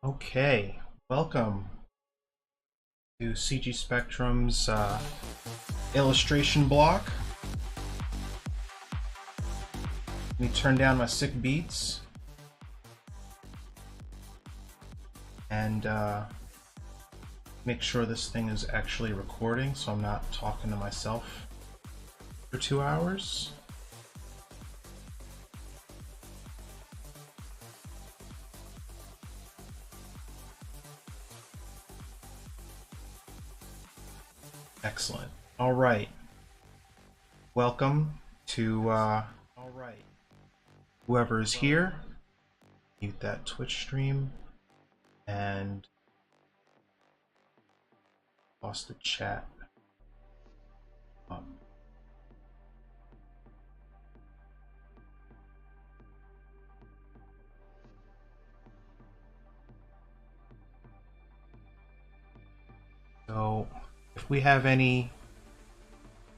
Okay, welcome to CG Spectrum's illustration block. Let me turn down my sick beats and make sure this thing is actually recording so I'm not talking to myself for 2 hours. Excellent. All right. Welcome to whoever is here. Mute that Twitch stream and pause the chat. So if we have any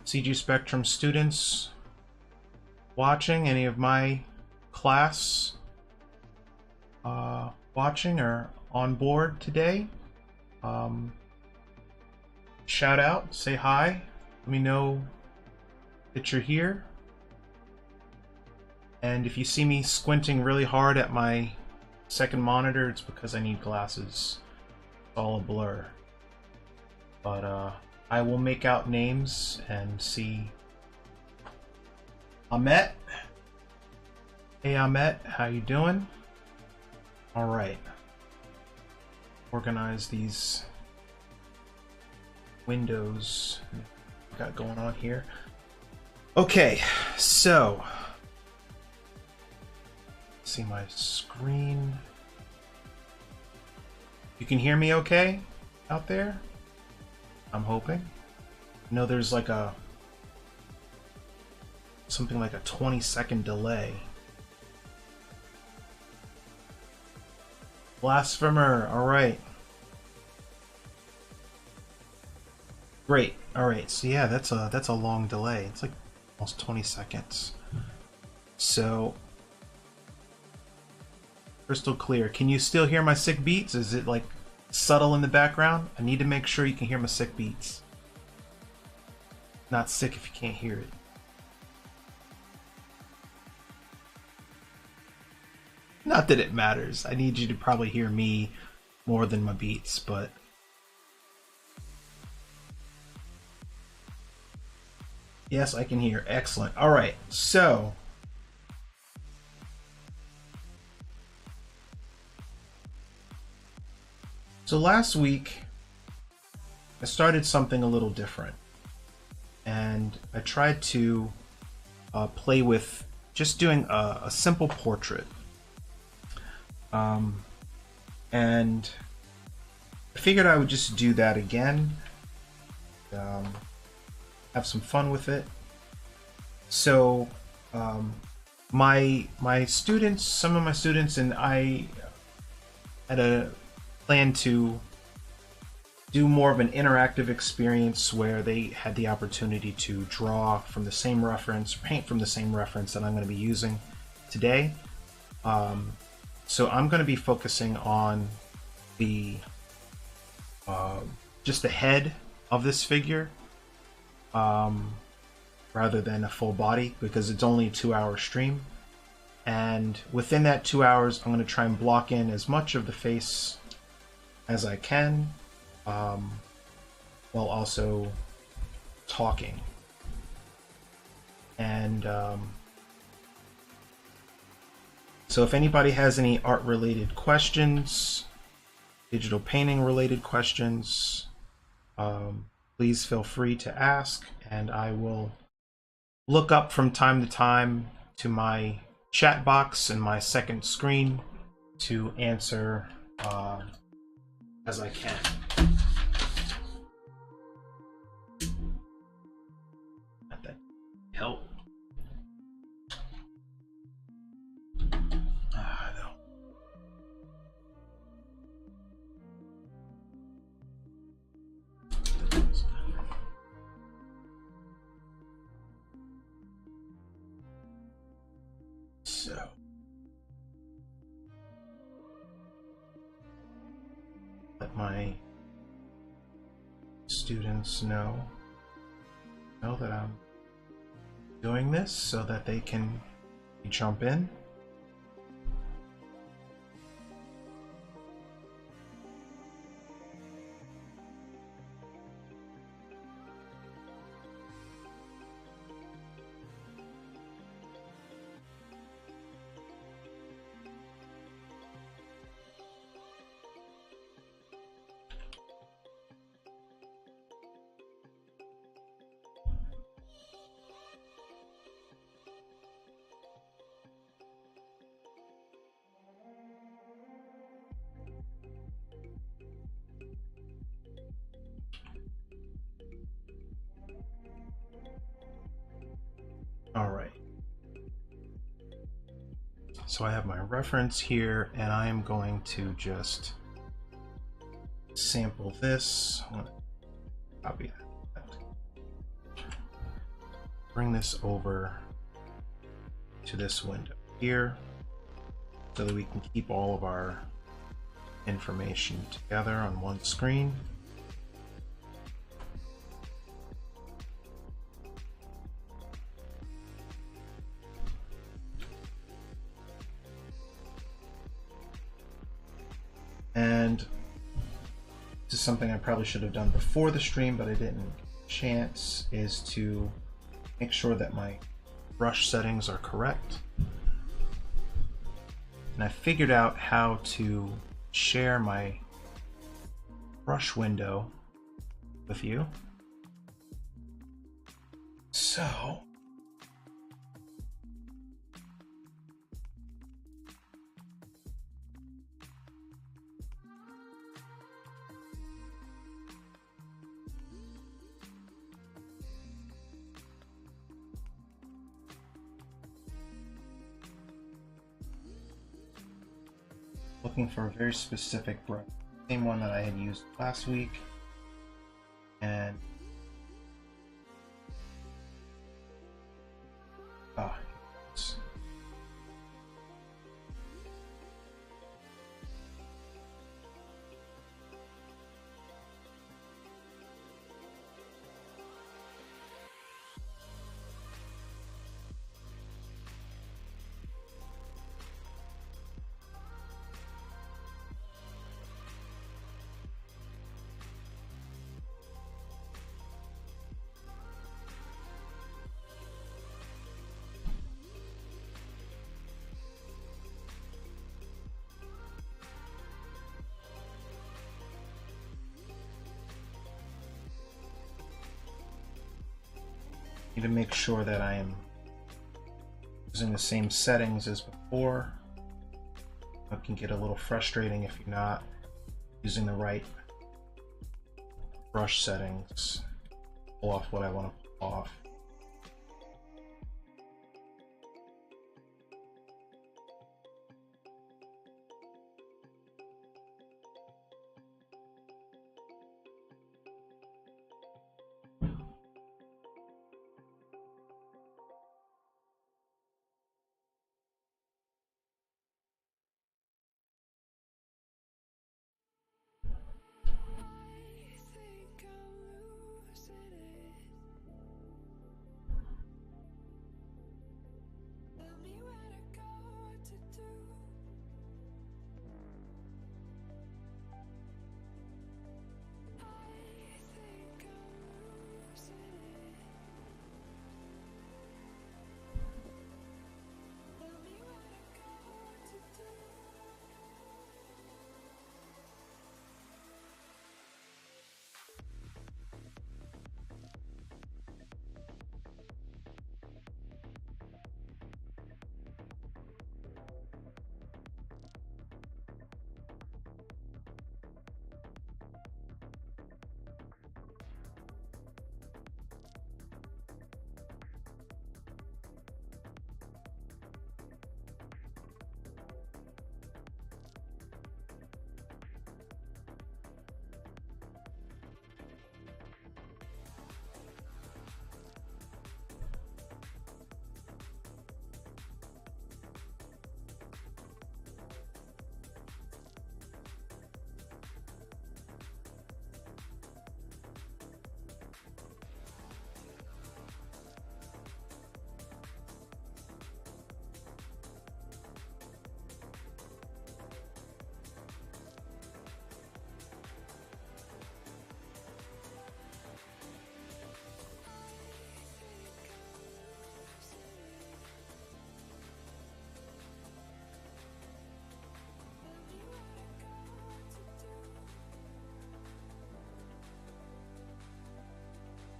CG Spectrum students watching, any of my class watching or on board today, shout out, say hi, let me know that you're here. And if you see me squinting really hard at my second monitor, it's because I need glasses. It's all a blur. But I will make out names and see. Ahmet. Hey Ahmet, how you doing? All right. Organize these windows we got going on here. Okay, so see my screen. You can hear me okay out there? I'm hoping. I know there's like something like a 20-second delay. Blasphemer, alright. Great, alright, so yeah, that's a long delay. It's like almost 20 seconds. So crystal clear. Can you still hear my sick beats? Is it like subtle in the background? I need to make sure you can hear my sick beats. Not sick if you can't hear it. Not that it matters. I need you to probably hear me more than my beats, but Yes, I can hear. Excellent. All right. So last week I started something a little different, and I tried to play with just doing a simple portrait. And I figured I would just do that again, have some fun with it. So my students, some of my students and I had a plan to do more of an interactive experience where they had the opportunity to draw from the same reference, paint from the same reference that I'm going to be using today. So I'm going to be focusing on the just the head of this figure rather than a full body, because it's only a 2-hour stream. And within that 2 hours, I'm going to try and block in as much of the face as I can, while also talking. And so if anybody has any art related questions, digital painting related questions, please feel free to ask, and I will look up from time to time to my chat box and my second screen to answer as I can. Not that help. No. So let my students know that I'm doing this so that they can jump in. All right. So I have my reference here, and I am going to just sample this. I'm going to copy that. Bring this over to this window here so that we can keep all of our information together on one screen. And this is something I probably should have done before the stream, but I didn't chance, is to make sure that my brush settings are correct. And I figured out how to share my brush window with you. So looking for a very specific brush, same one that I had used last week, and Need to make sure that I am using the same settings as before. It can get a little frustrating if you're not using the right brush settings. Pull off what I want to pull off.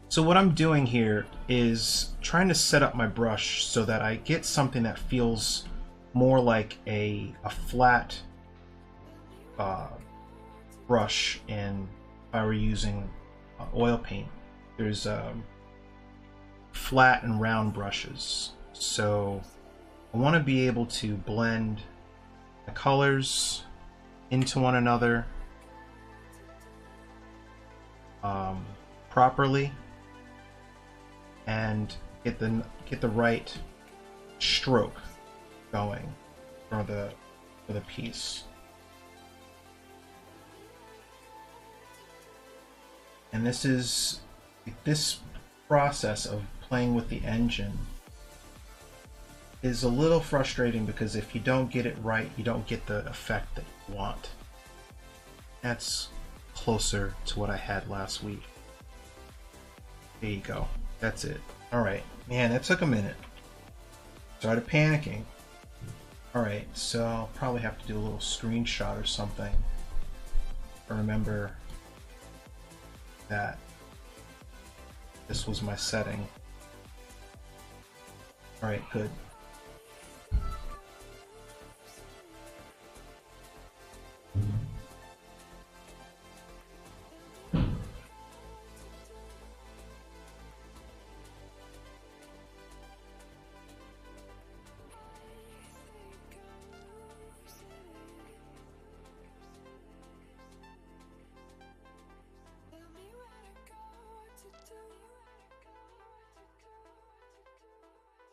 So what I'm doing here is trying to set up my brush so that I get something that feels more like a flat brush in if I were using oil paint. There's flat and round brushes. So I want to be able to blend the colors into one another properly and get the right stroke going for the piece. And this process of playing with the engine is a little frustrating because if you don't get it right, you don't get the effect that you want. That's closer to what I had last week. There you go. That's it. Alright. Man, that took a minute. Started panicking. Alright, so I'll probably have to do a little screenshot or something. I remember that this was my setting. Alright, good.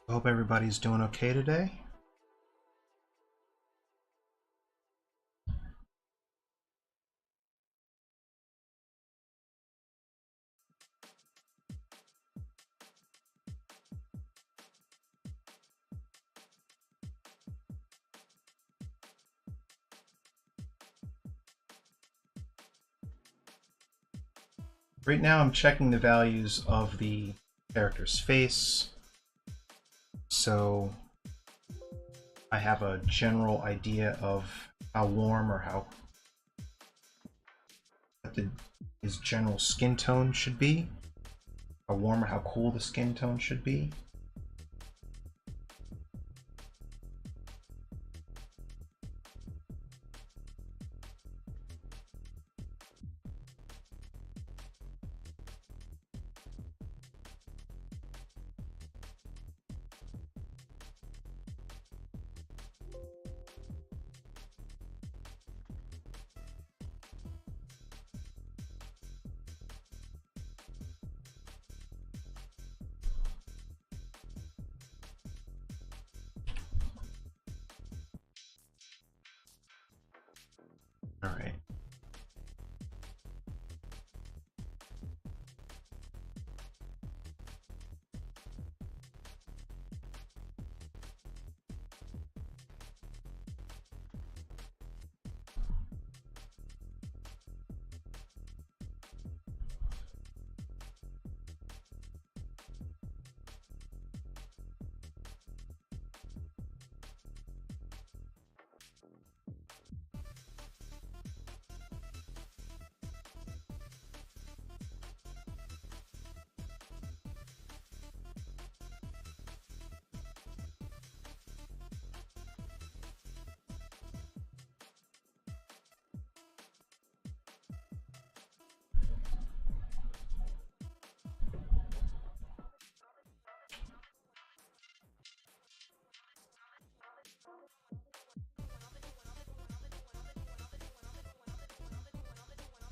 I hope everybody's doing okay today. Right now I'm checking the values of the character's face, so I have a general idea of how warm or what his general skin tone should be. how warm or how cool the skin tone should be. All right.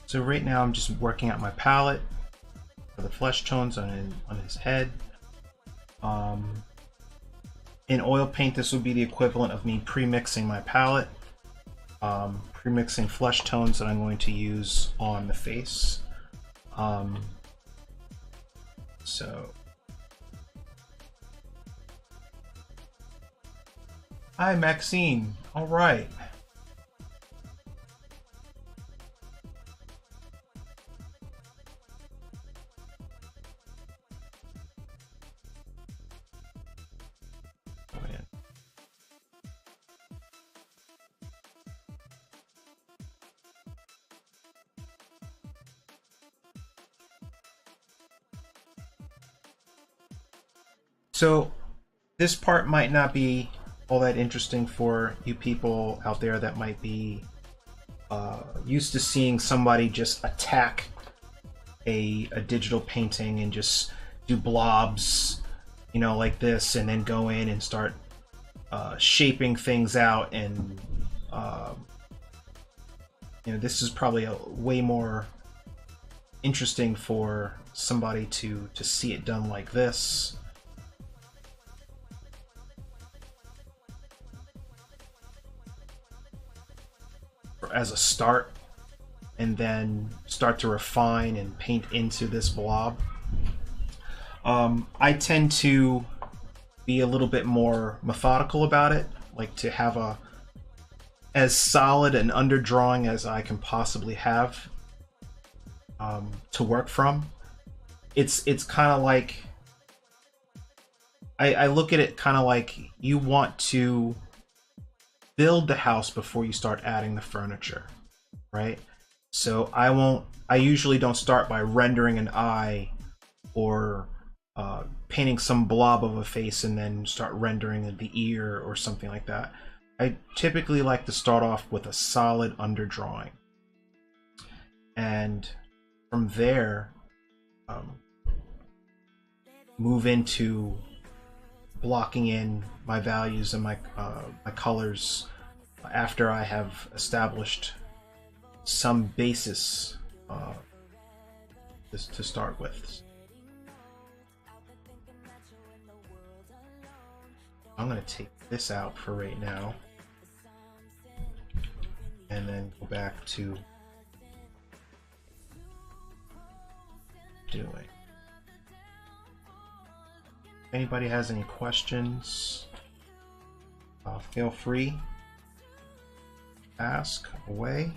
So right now I'm just working out my palette for the flesh tones on his head. In oil paint, this would be the equivalent of me pre-mixing my palette, pre-mixing flesh tones that I'm going to use on the face. So, hi Maxine, all right. So this part might not be all that interesting for you people out there that might be used to seeing somebody just attack a digital painting and just do blobs, you know, like this, and then go in and start shaping things out. And you know, this is probably a way more interesting for somebody to see it done like this. As a start, and then start to refine and paint into this blob. I tend to be a little bit more methodical about it, like to have as solid an underdrawing as I can possibly have to work from. It's kind of like, I look at it kind of like you want to build the house before you start adding the furniture, right? So I usually don't start by rendering an eye or painting some blob of a face and then start rendering the ear or something like that. I typically like to start off with a solid underdrawing, and from there move into blocking in my values and my colors after I have established some basis to start with. I'm going to take this out for right now and then go back to doing. If anybody has any questions, feel free, ask away.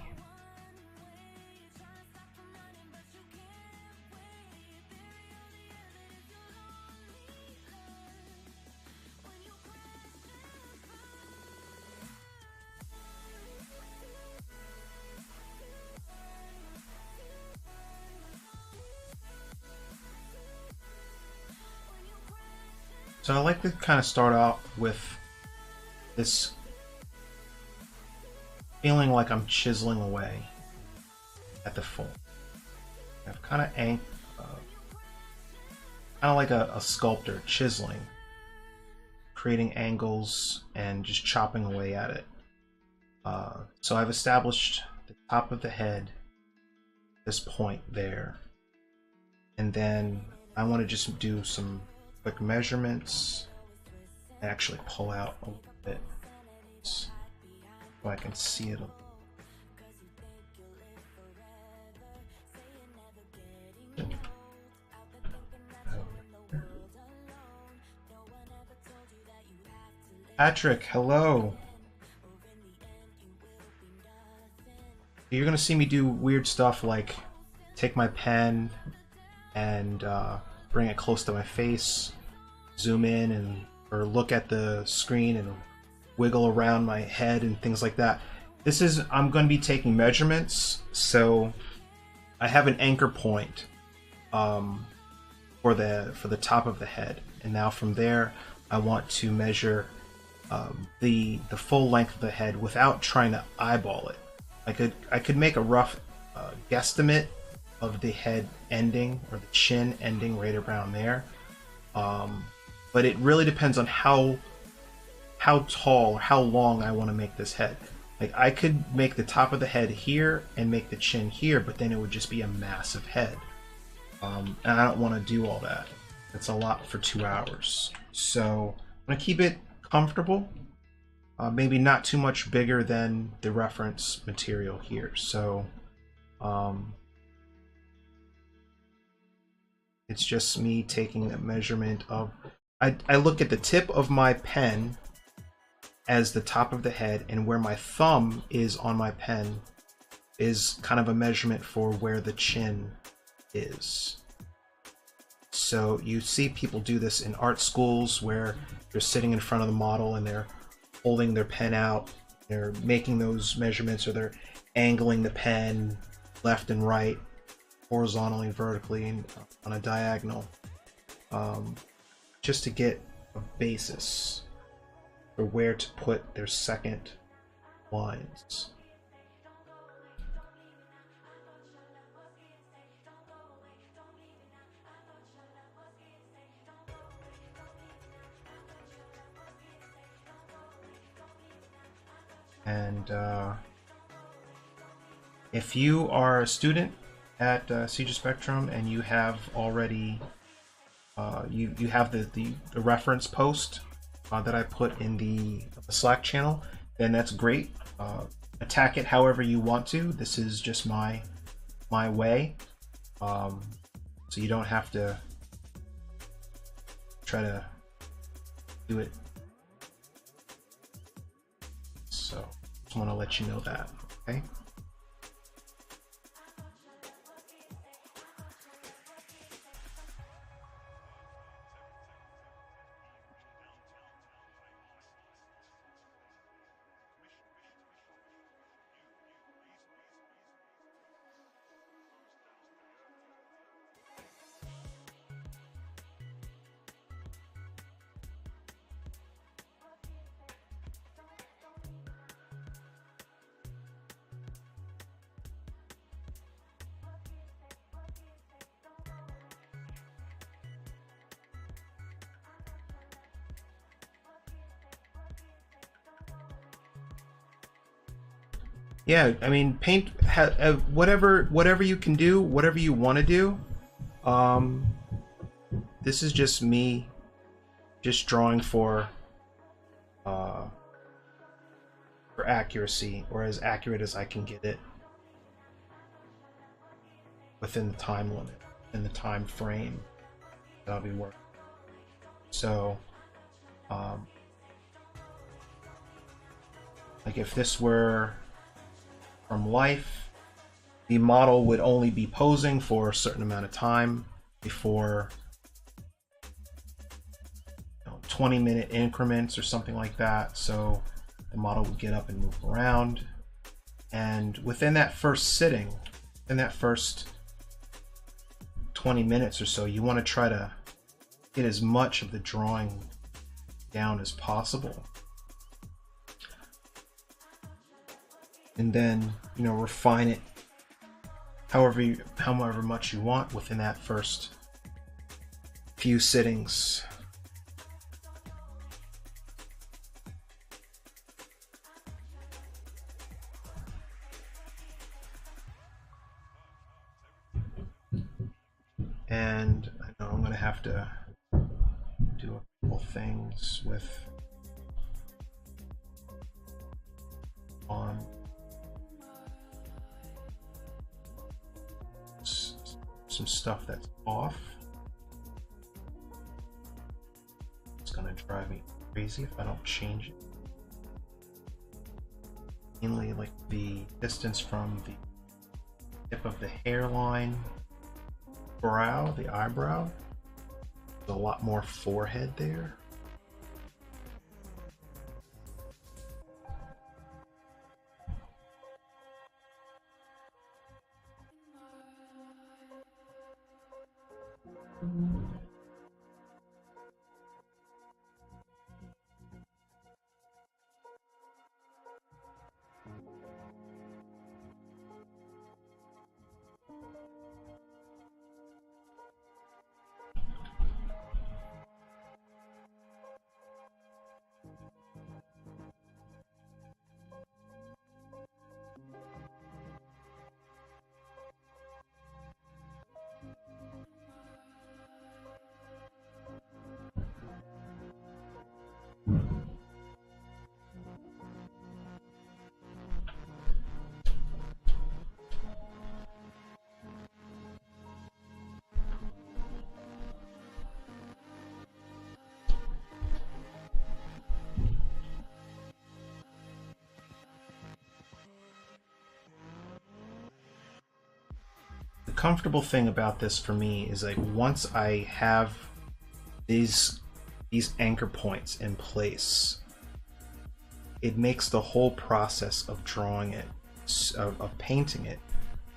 So I like to kind of start out with this feeling like I'm chiseling away at the form. I've kind of like a sculptor chiseling, creating angles and just chopping away at it. So I've established the top of the head, this point there, and then I want to just do some quick measurements and actually pull out a little bit so I can see it a little. Patrick, hello. You're gonna see me do weird stuff like take my pen and bring it close to my face, zoom in, and or look at the screen and wiggle around my head and things like that. I'm going to be taking measurements, so I have an anchor point for the top of the head, and now from there I want to measure the full length of the head without trying to eyeball it. I could make a rough guesstimate of the head ending, or the chin ending right around there, but it really depends on how tall or how long I want to make this head. Like, I could make the top of the head here and make the chin here, but then it would just be a massive head, and I don't want to do all that. It's a lot for 2 hours, so I'm gonna keep it comfortable, maybe not too much bigger than the reference material here. So it's just me taking a measurement of, I look at the tip of my pen as the top of the head, and where my thumb is on my pen is kind of a measurement for where the chin is. So you see people do this in art schools where they're sitting in front of the model and they're holding their pen out, they're making those measurements, or they're angling the pen left and right, horizontally and vertically, and on a diagonal, just to get a basis for where to put their second lines. And if you are a student at CGS Spectrum and you have already you have the reference post that I put in the Slack channel, then that's great. Attack it however you want to. This is just my way, so you don't have to try to do it. So just want to let you know that, okay? Yeah, I mean, paint whatever you can do, whatever you want to do. This is just me, just drawing for accuracy, or as accurate as I can get it within the time limit, in the time frame that I'll be working. So, like if this were from life, the model would only be posing for a certain amount of time before 20-minute increments or something like that. So the model would get up and move around, and within that first sitting, in that first 20 minutes or so, you want to try to get as much of the drawing down as possible. And then, you know, refine it however much you want within that first few sittings. And I know I'm going to have to do a couple things with on some stuff that's off. It's going to drive me crazy if I don't change it. Mainly like the distance from the tip of the hairline, brow, the eyebrow. There's a lot more forehead there. Comfortable thing about this for me is like once I have these anchor points in place, it makes the whole process of drawing it, of painting it,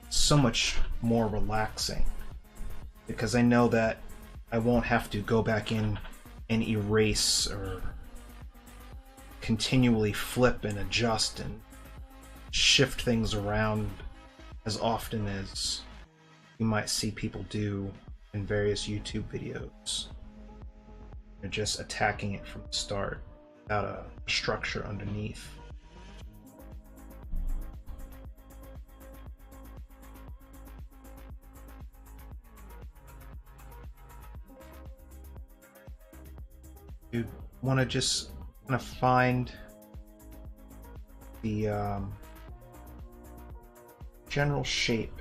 so much more relaxing, because I know that I won't have to go back in and erase or continually flip and adjust and shift things around as often as you might see people do in various YouTube videos. They're just attacking it from the start without a structure underneath. You want to just kind of find the general shape,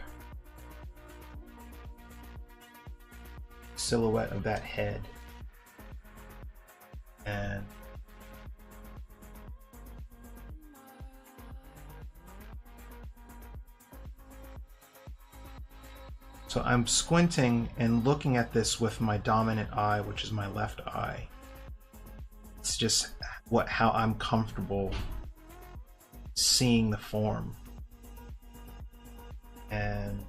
silhouette of that head, and so I'm squinting and looking at this with my dominant eye, which is my left eye. It's just how I'm comfortable seeing the form. And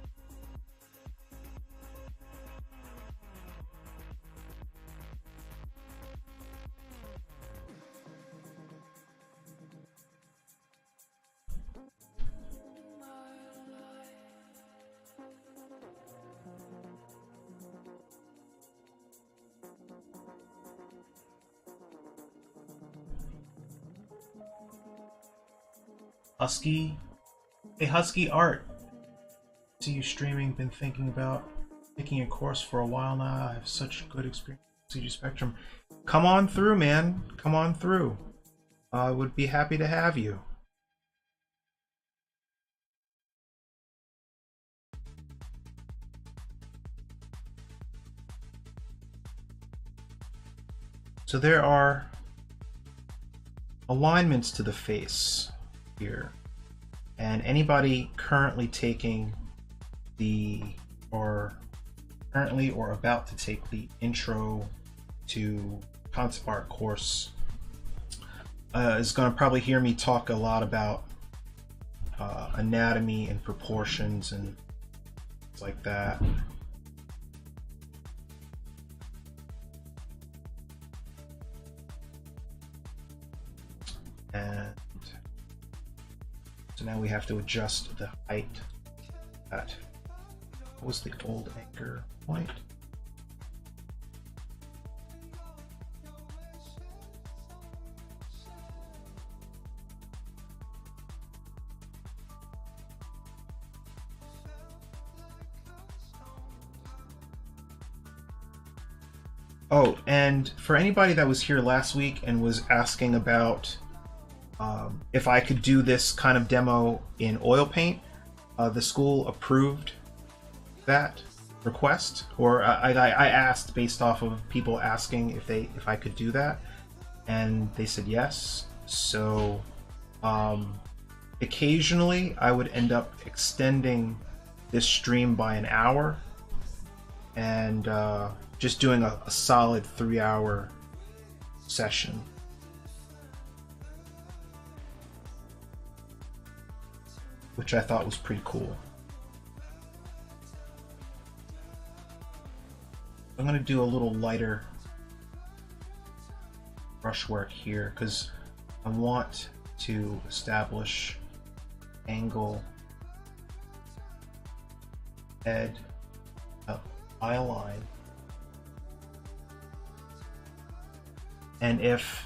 Husky, hey Husky Art, see you streaming. Been thinking about taking a course for a while now. I have such good experience with CG Spectrum. Come on through, man. Come on through. I would be happy to have you. So there are alignments to the face here, and anybody currently taking currently or about to take the intro to concept art course is going to probably hear me talk a lot about anatomy and proportions and things like that. And so now we have to adjust the height. That was the old anchor point. Oh, and for anybody that was here last week and was asking about if I could do this kind of demo in oil paint, the school approved that request, or I asked based off of people asking if I could do that, and they said yes. So occasionally I would end up extending this stream by an hour and just doing a solid 3-hour session. Which I thought was pretty cool. I'm going to do a little lighter brushwork here because I want to establish angle, head, eye line. And if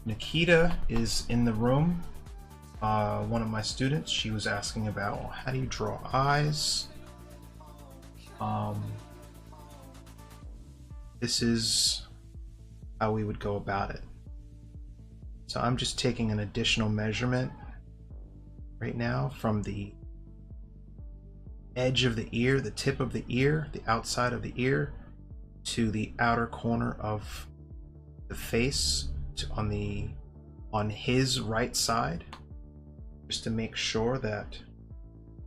Nikita is in the room, one of my students, she was asking about, well, how do you draw eyes? This is how we would go about it. So I'm just taking an additional measurement right now from the edge of the ear, the tip of the ear, the outside of the ear, to the outer corner of the face, on his right side, just to make sure that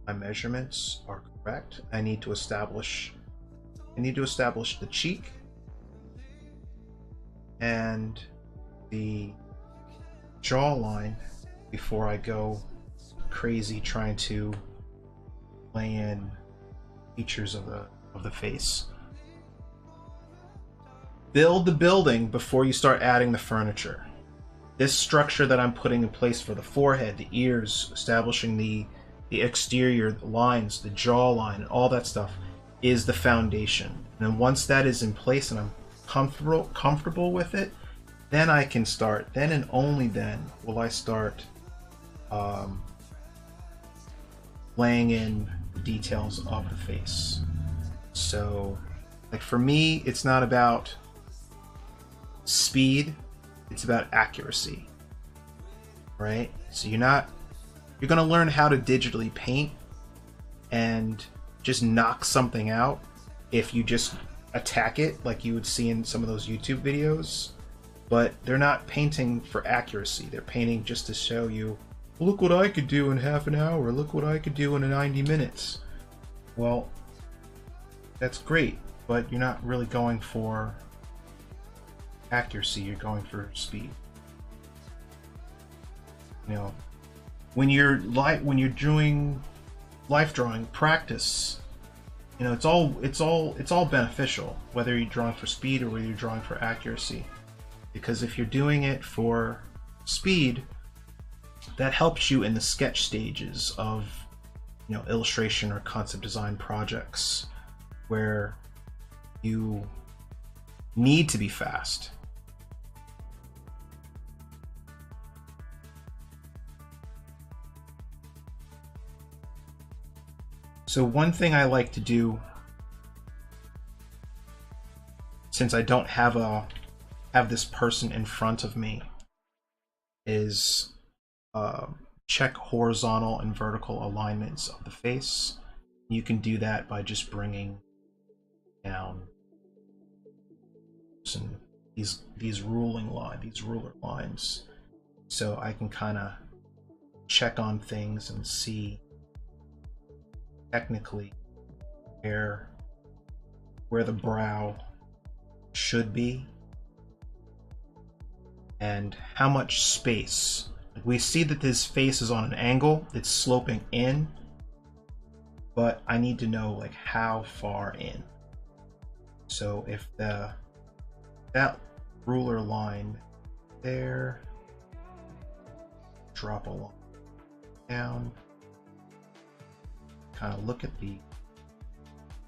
my measurements are correct. I need to establish the cheek and the jawline before I go crazy trying to lay in features of the face. Build the building before you start adding the furniture. This structure that I'm putting in place for the forehead, the ears, establishing the exterior lines, the jawline, all that stuff is the foundation. And then once that is in place and I'm comfortable with it, then I can start. Then and only then will I start laying in the details of the face. So, like for me, it's not about speed, it's about accuracy, right? So you're gonna learn how to digitally paint and just knock something out if you just attack it like you would see in some of those YouTube videos. But they're not painting for accuracy. They're painting just to show you, look what I could do in half an hour, look what I could do in 90 minutes. Well, that's great, but you're not really going for accuracy, you're going for speed. You know, when you're doing life drawing practice, you know, it's all beneficial, whether you're drawing for speed or whether you're drawing for accuracy. Because if you're doing it for speed, that helps you in the sketch stages of, you know, illustration or concept design projects where you need to be fast. So one thing I like to do, since I don't have this person in front of me, is check horizontal and vertical alignments of the face. You can do that by just bringing down these ruler lines, so I can kind of check on things and see technically where the brow should be and how much space. We see that this face is on an angle, it's sloping in, but I need to know like how far in. So if that ruler line there drop a line down. Kind of look at the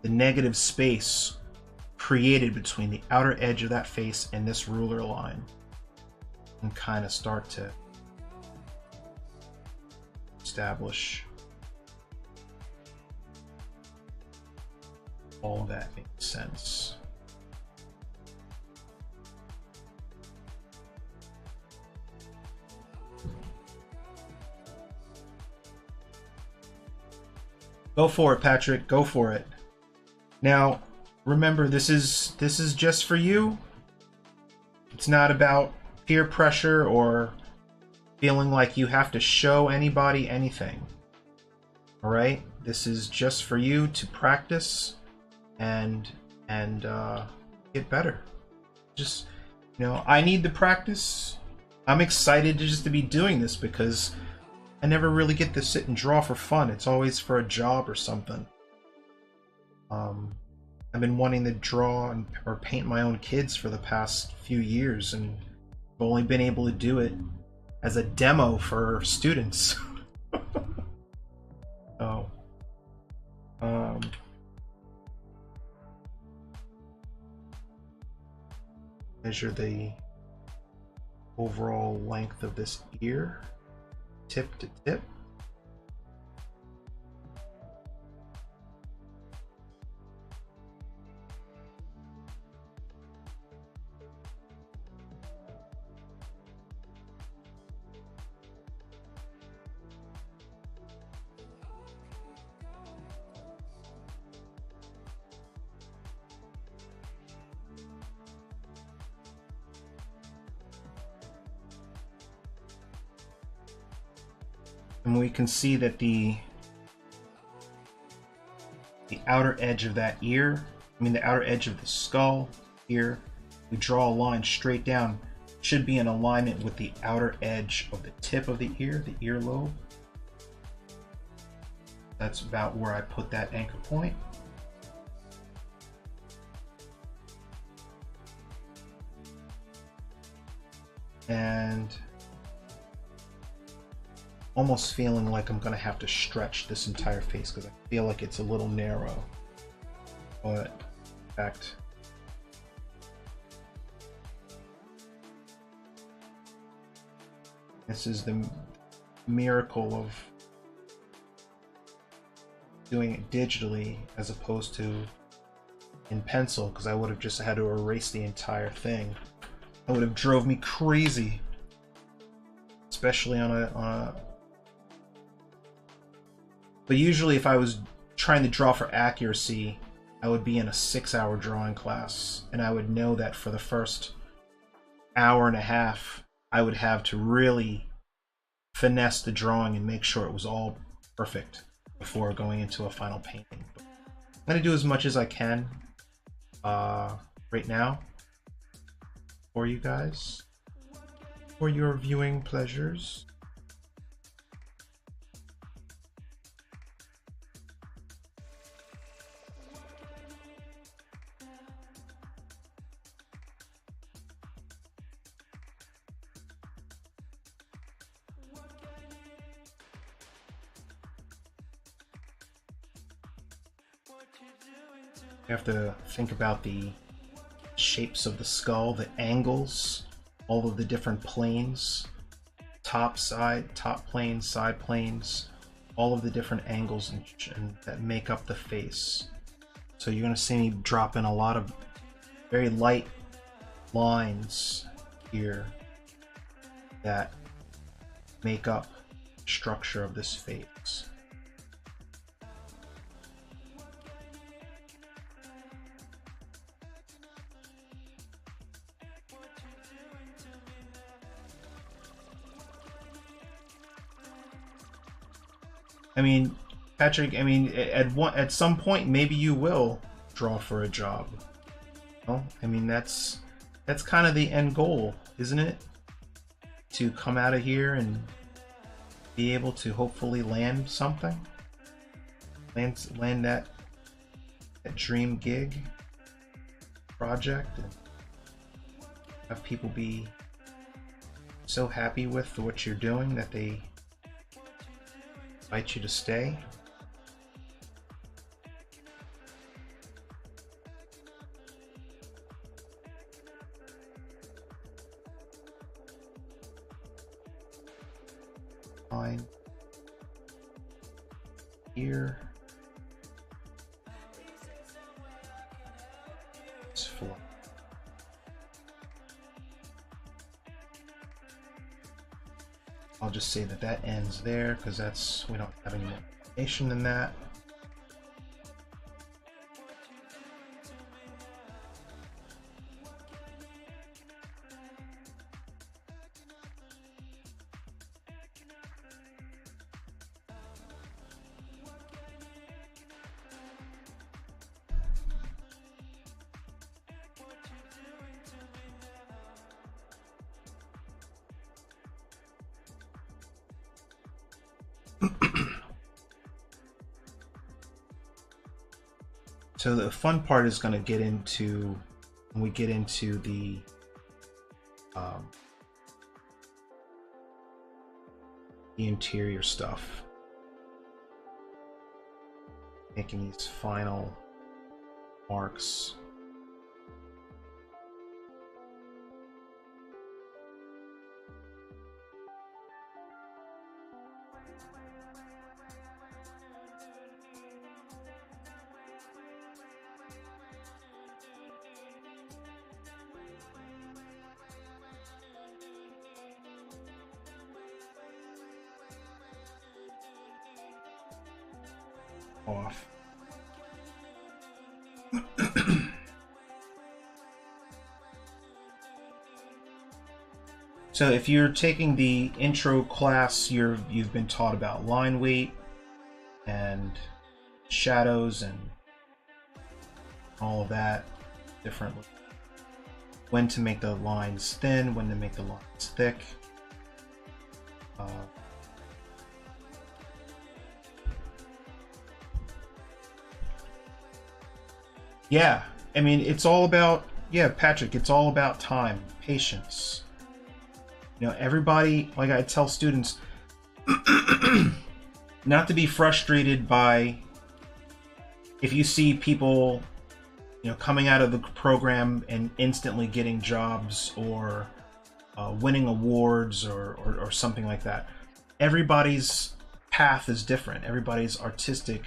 negative space created between the outer edge of that face and this ruler line, and kind of start to establish all that makes sense. Go for it, Patrick. Go for it. Now, remember, this is just for you. It's not about peer pressure or feeling like you have to show anybody anything. All right? This is just for you to practice and get better. Just, you know, I need the practice. I'm excited just to be doing this because I never really get to sit and draw for fun. It's always for a job or something. I've been wanting to draw or paint my own kids for the past few years, and I've only been able to do it as a demo for students. So, measure the overall length of this ear, tip to tip. And we can see that the outer edge of that ear, the outer edge of the skull here, we draw a line straight down, should be in alignment with the outer edge of the tip of the ear, the earlobe. That's about where I put that anchor point. And almost feeling like I'm gonna have to stretch this entire face because I feel like it's a little narrow. But in fact, this is the miracle of doing it digitally as opposed to in pencil, because I would have just had to erase the entire thing. That would have drove me crazy, especially on a But usually if I was trying to draw for accuracy, I would be in a 6-hour drawing class, and I would know that for the first hour and a half, I would have to really finesse the drawing and make sure it was all perfect before going into a final painting. But I'm going to do as much as I can right now for you guys, for your viewing pleasures. You have to think about the shapes of the skull, the angles, all of the different planes, top planes, side planes, all of the different angles and that make up the face. So you're going to see me drop in a lot of very light lines here that make up the structure of this face. I mean, Patrick, I mean, at some point, maybe you will draw for a job. Well, I mean, that's kind of the end goal, isn't it? To come out of here and be able to hopefully land something, land that dream gig project, and have people be so happy with what you're doing that they invite you to stay. Fine. Here. It's full. I'll just say that that ends there because we don't have any more information than that. So the fun part is going to get into when we get into the interior stuff, making these final marks. Off. So if you're taking the intro class, you've been taught about line weight and shadows and all of that, different when to make the lines thin, when to make the lines thick. Yeah, I mean, it's all about, yeah, Patrick, it's all about time, patience. You know, everybody, like I tell students, not to be frustrated by if you see people, you know, coming out of the program and instantly getting jobs or winning awards or something like that. Everybody's path is different. Everybody's artistic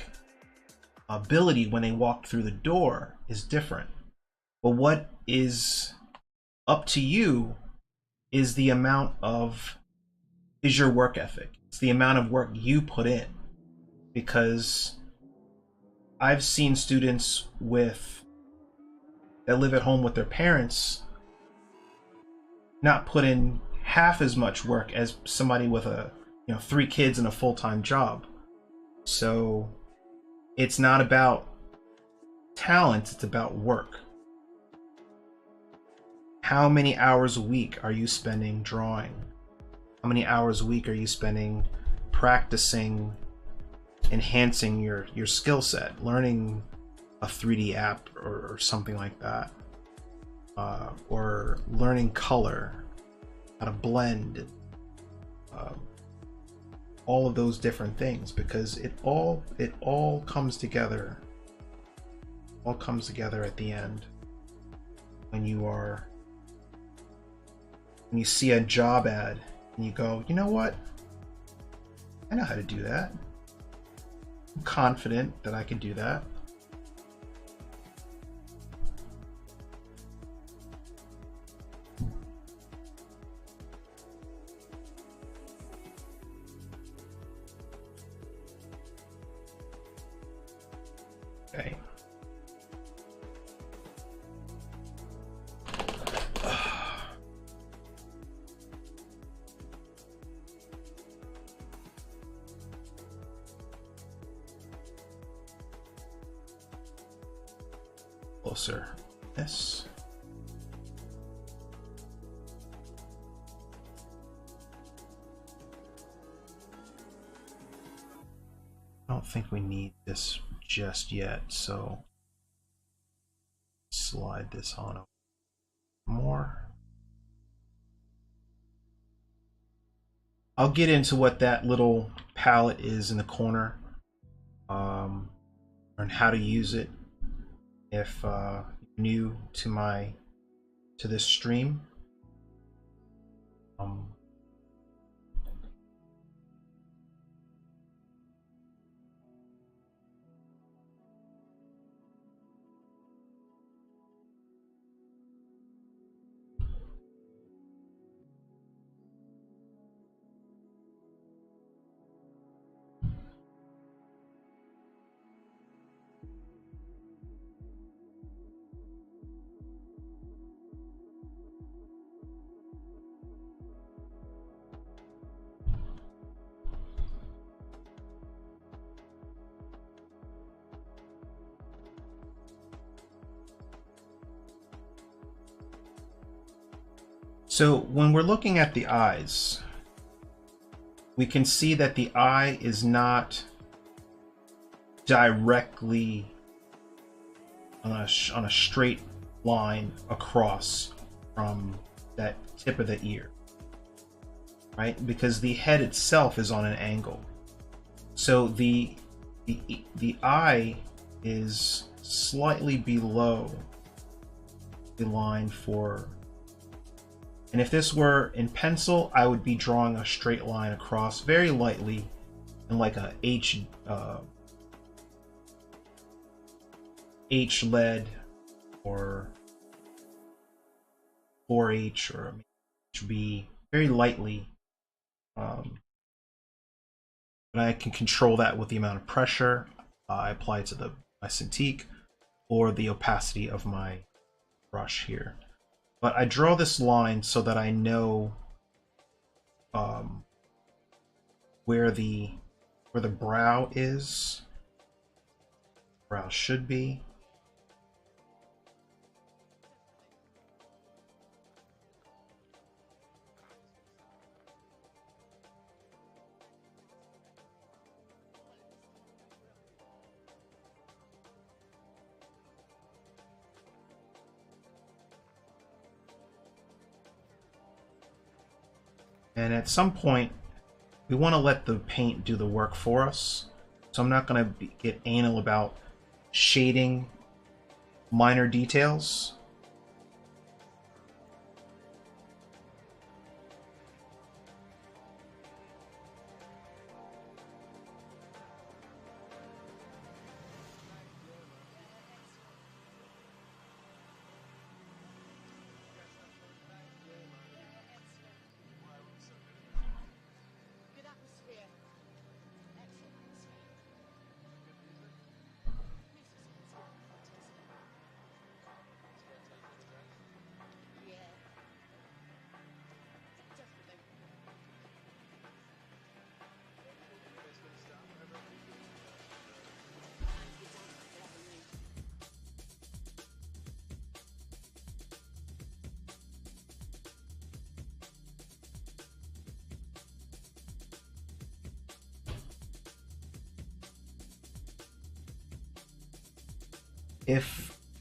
ability when they walk through the door is different. But what is up to you is the amount of, is your work ethic. It's the amount of work you put in. Because I've seen students that live at home with their parents not put in half as much work as somebody with 3 kids and a full-time job. So it's not about talent, it's about work. How many hours a week are you spending drawing? How many hours a week are you spending practicing, enhancing your skill set, learning a 3D app or something like that, or learning color, how to blend, all of those different things, because it all comes together. All comes together at the end when you see a job ad and you go, you know what? I know how to do that. I'm confident that I can do that. Okay. Closer. Yes. I don't think we need this just yet, so slide this on more. I'll get into what that little palette is in the corner, and how to use it if you're new to this stream. Um, So when we're looking at the eyes, we can see that the eye is not directly on a straight line across from that tip of the ear, right? Because the head itself is on an angle. So the eye is slightly below the line for, and if this were in pencil, I would be drawing a straight line across very lightly and like a H lead or 4H or HB very lightly. And I can control that with the amount of pressure I apply to my Cintiq or the opacity of my brush here. But I draw this line so that I know where the brow is. Brow should be. And at some point, we want to let the paint do the work for us. So I'm not going to get anal about shading minor details.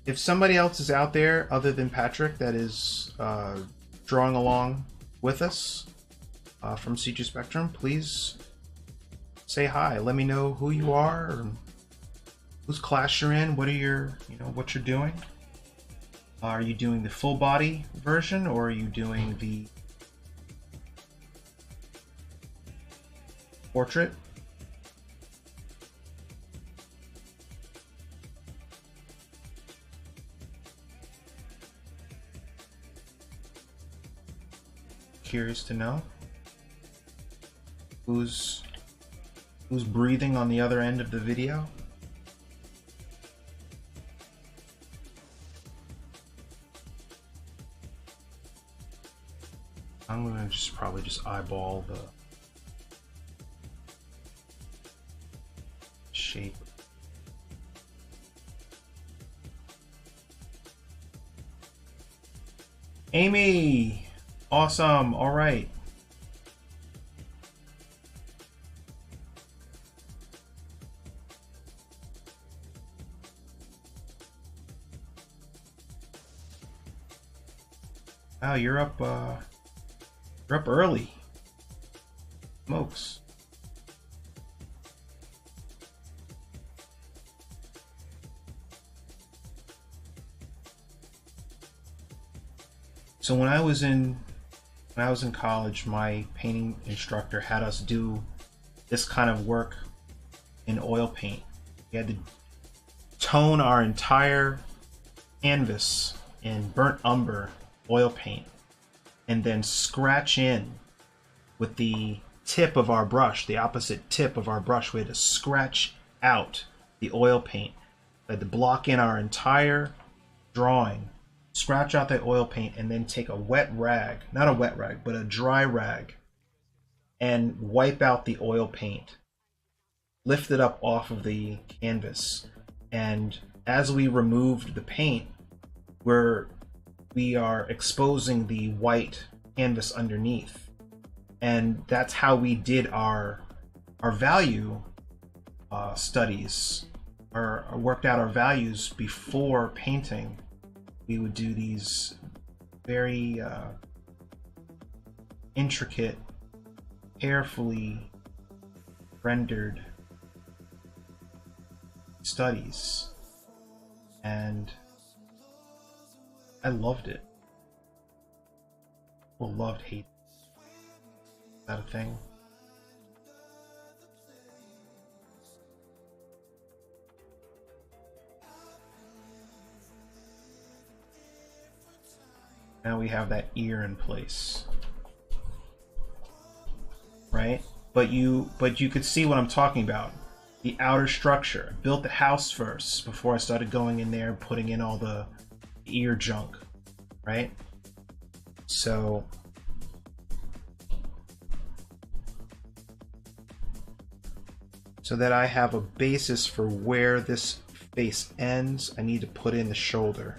If somebody else is out there other than Patrick that is drawing along with us from CG Spectrum, please say hi. Let me know who you are, or whose class you're in, what are your, what you're doing. Are you doing the full body version, or are you doing the portrait? Curious to know who's breathing on the other end of the video. I'm gonna probably just eyeball the shape. Amy! Awesome, all right. Wow, you're up early. smokes. So when I was in college, my painting instructor had us do this kind of work in oil paint. We had to tone our entire canvas in burnt umber oil paint and then scratch in with the tip of our brush, the opposite tip of our brush. We had to scratch out the oil paint. We had to block in our entire drawing, scratch out the oil paint, and then take a wet rag, not a wet rag, but a dry rag, and wipe out the oil paint, lift it up off of the canvas. And as we removed the paint, we are exposing the white canvas underneath. And that's how we did our value studies, or worked out our values before painting. We would do these very intricate, carefully rendered studies, and I loved it. Well, loved, hate. Is that a thing? Now we have that ear in place, right? But you could see what I'm talking about. The outer structure. I built the house first before I started going in there and putting in all the ear junk, right? So that I have a basis for where this face ends, I need to put in the shoulder.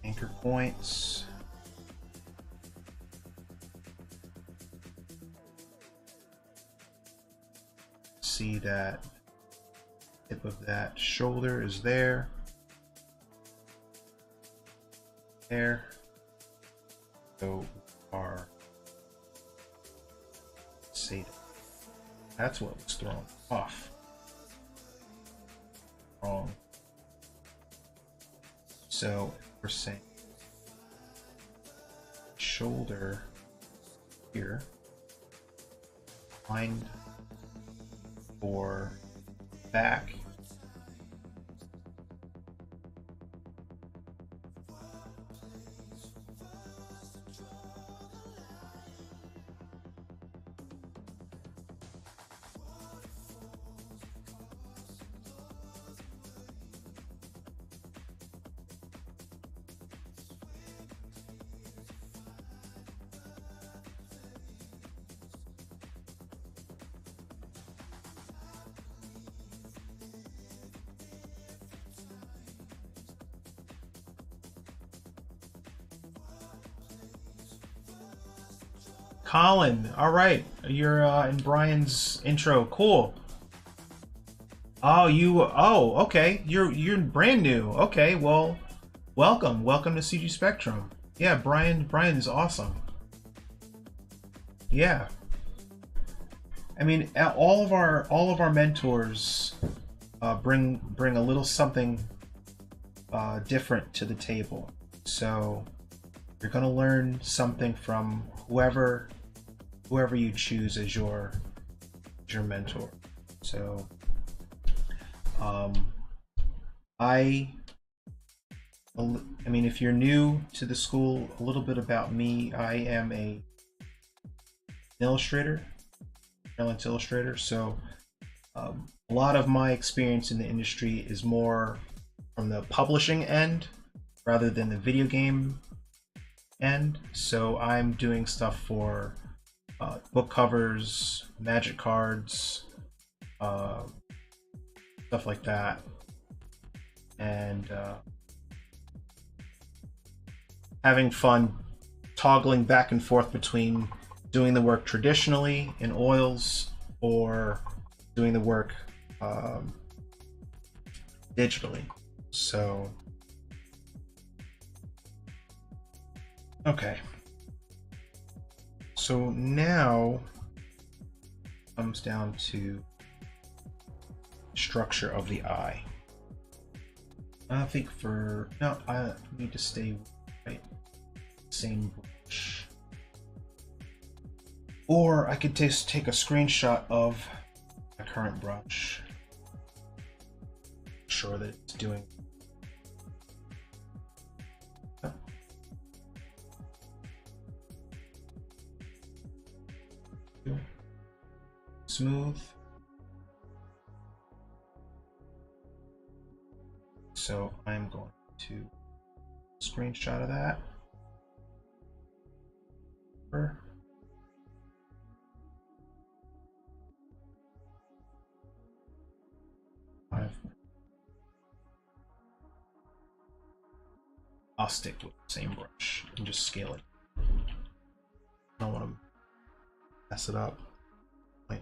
Anchor points. See that tip of that shoulder is there. There. So our see, that's what was thrown off. Wrong. So we're saying shoulder here, line for back, Colin, all right, you're in Brian's intro. Cool. Oh, okay. You're brand new. Okay, well, welcome to CG Spectrum. Yeah, Brian is awesome. Yeah. I mean, all of our mentors bring a little something different to the table. So you're gonna learn something from whoever you choose as your mentor. So I mean, if you're new to the school, a little bit about me. I am an illustrator, freelance illustrator. So A lot of my experience in the industry is more from the publishing end rather than the video game end. So I'm doing stuff for book covers, magic cards, stuff like that, and having fun toggling back and forth between doing the work traditionally in oils or doing the work digitally. So, okay. So now comes down to structure of the eye. I think I need to stay right, same brush. Or I could just take a screenshot of my current brush. Make sure that it's doing. Smooth. So I'm going to screenshot of that. I'll stick with the same brush and just scale it. I don't want to mess it up. Wait.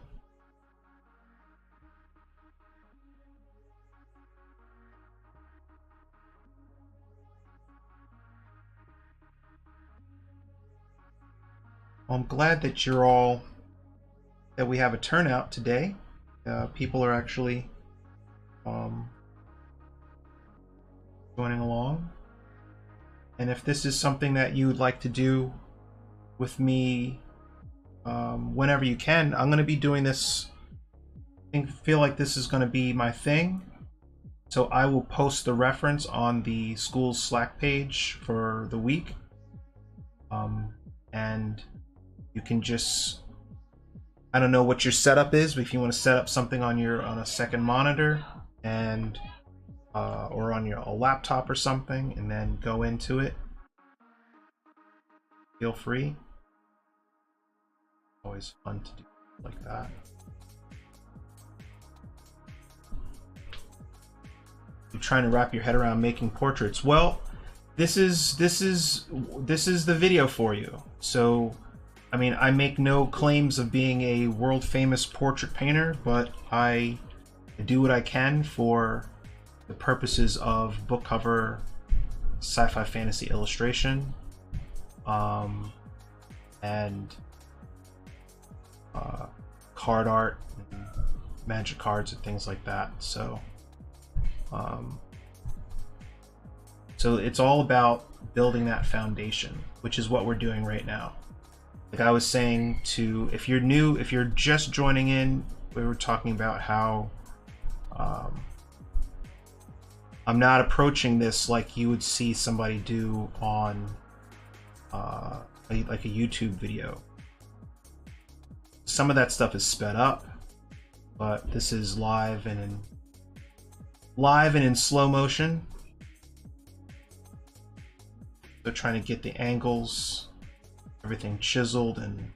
Well, I'm glad that that we have a turnout today. People are actually joining along. And if this is something that you would like to do with me whenever you can, I'm going to be doing this. I feel like this is going to be my thing. So I will post the reference on the school's Slack page for the week. And you can just, I don't know what your setup is, but if you want to set up something on a second monitor and or on a laptop or something, and then go into it, feel free. Always fun to do like that. You're trying to wrap your head around making portraits. Well, this is the video for you. So, I mean, I make no claims of being a world famous portrait painter, but I do what I can for the purposes of book cover, sci-fi fantasy illustration, and card art, and magic cards, and things like that. So, so it's all about building that foundation, which is what we're doing right now. Like I was saying, if you're new, if you're just joining in, we were talking about how I'm not approaching this like you would see somebody do on like a YouTube video. Some of that stuff is sped up, but this is live and in slow motion. So trying to get the angles, everything chiseled and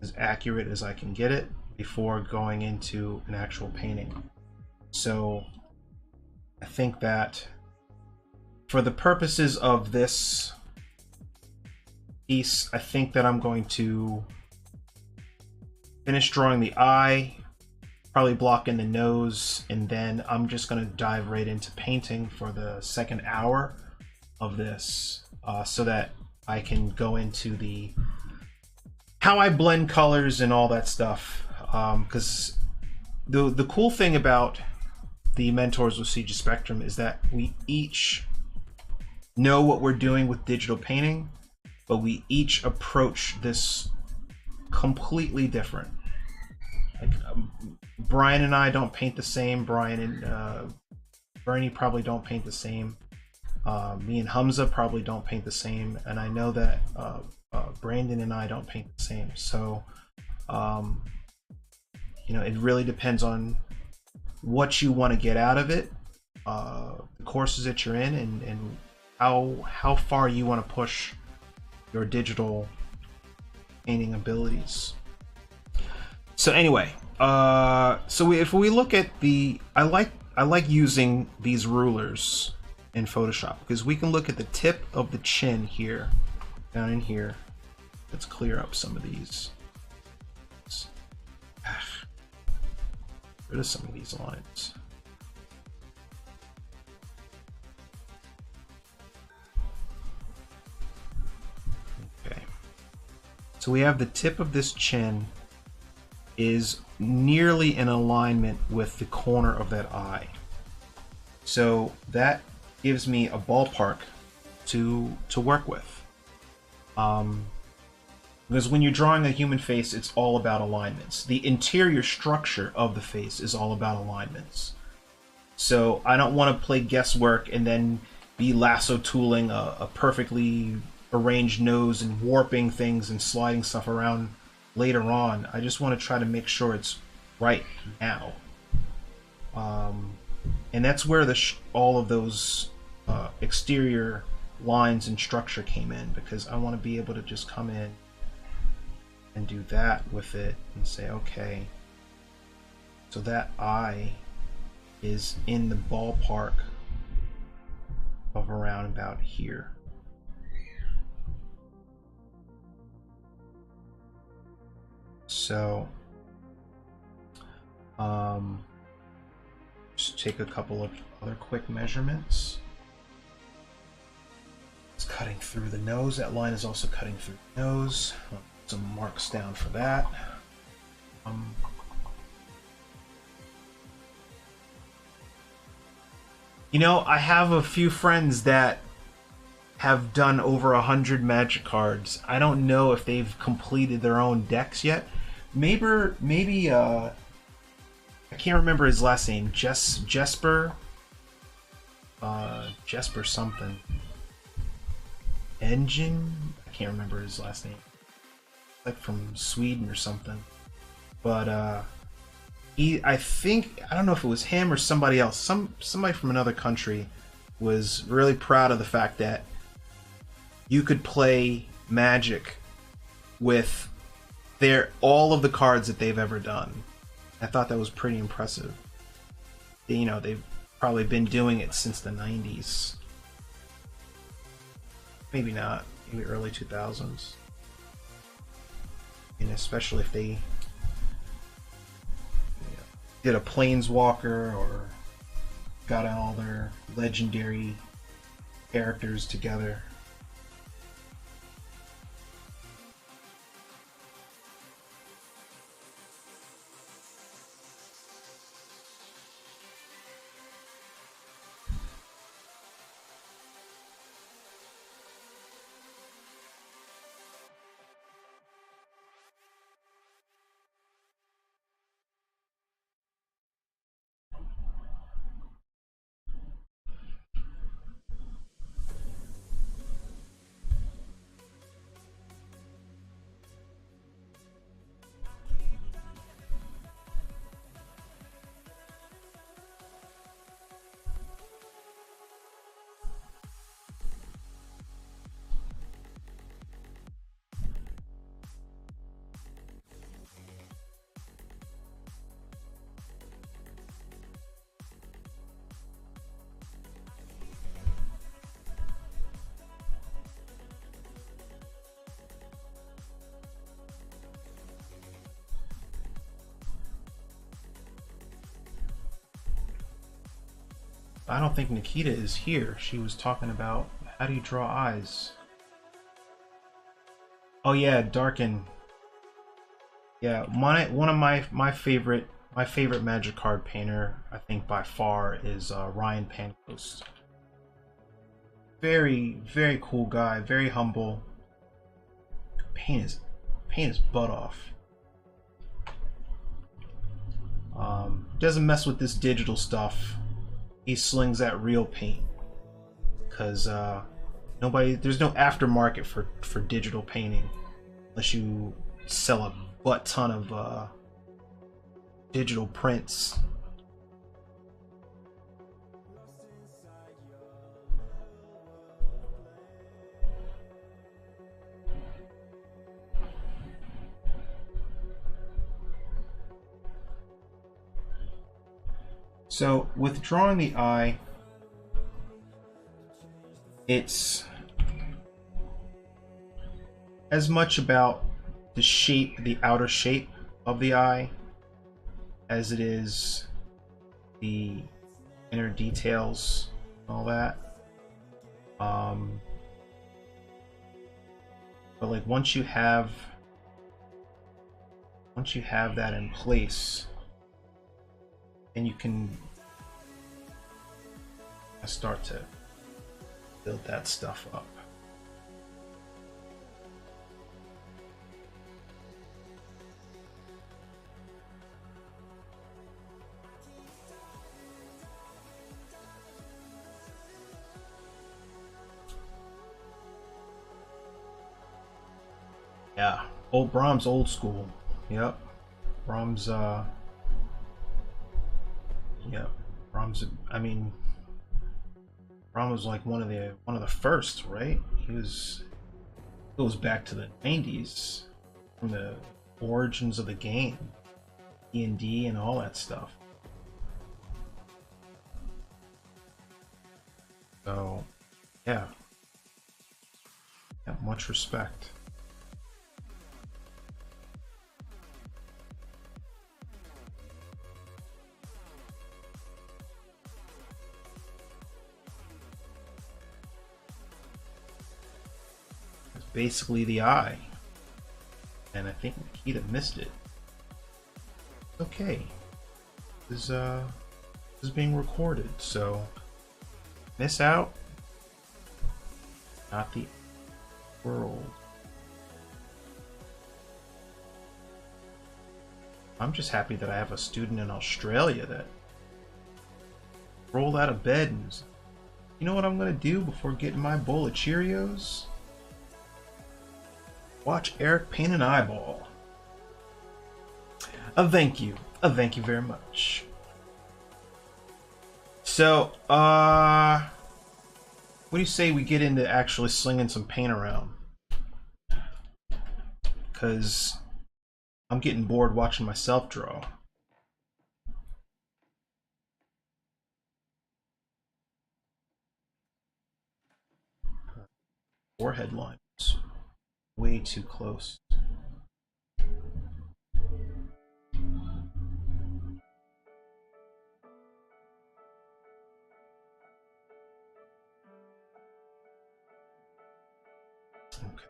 as accurate as I can get it before going into an actual painting. So I think that for the purposes of this piece, I think that I'm going to finish drawing the eye, probably block in the nose, and then I'm just going to dive right into painting for the second hour of this, so that I can go into how I blend colors and all that stuff. Because the cool thing about the mentors with CGS Spectrum is that we each know what we're doing with digital painting, but we each approach this completely different. Like Brian and I don't paint the same. Brian and Bernie probably don't paint the same. Me and Hamza probably don't paint the same, and I know that Brandon and I don't paint the same. So You know, it really depends on what you want to get out of it, the courses that you're in, and how far you want to push your digital painting abilities. So anyway, if we look at I like using these rulers in Photoshop because we can look at the tip of the chin here, down in here. Let's clear up some of these. Get rid of some of these lines. Okay. So we have the tip of this chin is nearly in alignment with the corner of that eye. So that gives me a ballpark to work with. Because when you're drawing a human face, it's all about alignments. The interior structure of the face is all about alignments. So I don't want to play guesswork and then be lasso tooling a perfectly arranged nose and warping things and sliding stuff around later on. I just want to try to make sure it's right now. And that's where all of those exterior lines and structure came in, because I want to be able to just come in and do that with it and say, okay, so that eye is in the ballpark of around about here. So just take a couple of other quick measurements. It's cutting through the nose. That line is also cutting through the nose. Some marks down for that. You know, I have a few friends that have done over 100 Magic cards. I don't know if they've completed their own decks yet. Maybe I can't remember his last name. Jesper something. Engine? I can't remember his last name. Like from Sweden or something. But I don't know if it was him or somebody else. Somebody from another country was really proud of the fact that you could play Magic with all of the cards that they've ever done. I thought that was pretty impressive. You know, they've probably been doing it since the 90s. Maybe not. Maybe early 2000s. And especially if they did a Planeswalker or got all their legendary characters together. I don't think Nikita is here. She was talking about how do you draw eyes. Oh yeah, darken. Yeah, one of my favorite Magic card painter, I think by far, is Ryan Pancoast. Very cool guy, very humble. Paint his butt off. Doesn't mess with this digital stuff. He slings that real paint because there's no aftermarket for digital painting unless you sell a butt ton of digital prints. So with drawing the eye, it's as much about the shape, the outer shape of the eye, as it is the inner details, all that. But like once you have that in place, then you can start to build that stuff up. Yeah, old Brahms, old school. Yep, Brahms. Yep, Brahms. I mean, Brahms was like one of the first, right? Goes back to the 90s, from the origins of the game, D&D and all that stuff. So, yeah, much respect. Basically the eye, and I think Nikita missed it. Okay, this is being recorded, so miss out, not the world. I'm just happy that I have a student in Australia that rolled out of bed and, you know what I'm gonna do before getting my bowl of Cheerios? Watch Eric paint an eyeball. Thank you very much. So, what do you say we get into actually slinging some paint around? Because I'm getting bored watching myself draw. Forehead lines. Way too close. Okay.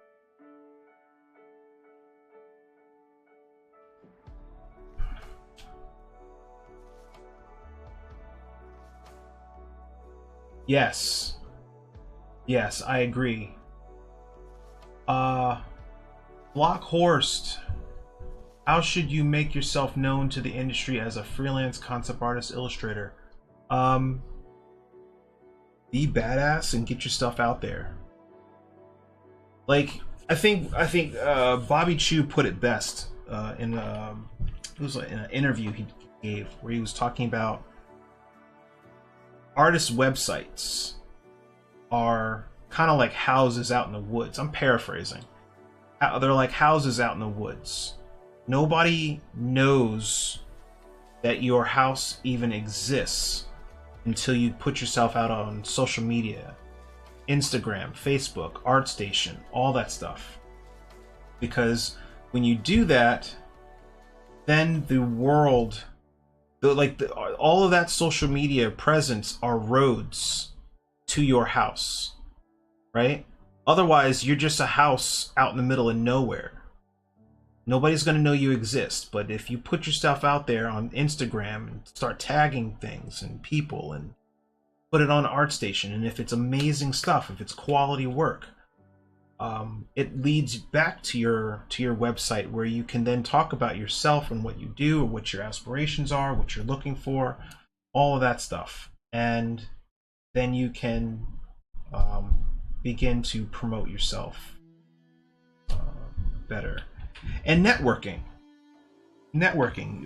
Yes. Yes, I agree. Blockhorst, how should you make yourself known to the industry as a freelance concept artist illustrator? Be badass and get your stuff out there. Like, I think Bobby Chu put it best in it was in an interview he gave where he was talking about artists' websites are kind of like houses out in the woods. I'm paraphrasing. They're like houses out in the woods. Nobody knows that your house even exists until you put yourself out on social media, Instagram, Facebook, ArtStation, all that stuff. Because when you do that, then the world, all of that social media presence are roads to your house, right? Otherwise, you're just a house out in the middle of nowhere. Nobody's going to know you exist. But if you put your stuff out there on Instagram and start tagging things and people and put it on ArtStation, and if it's amazing stuff, if it's quality work, it leads back to your website, where you can then talk about yourself and what you do, or what your aspirations are, what you're looking for, all of that stuff. And then you can begin to promote yourself better. And networking,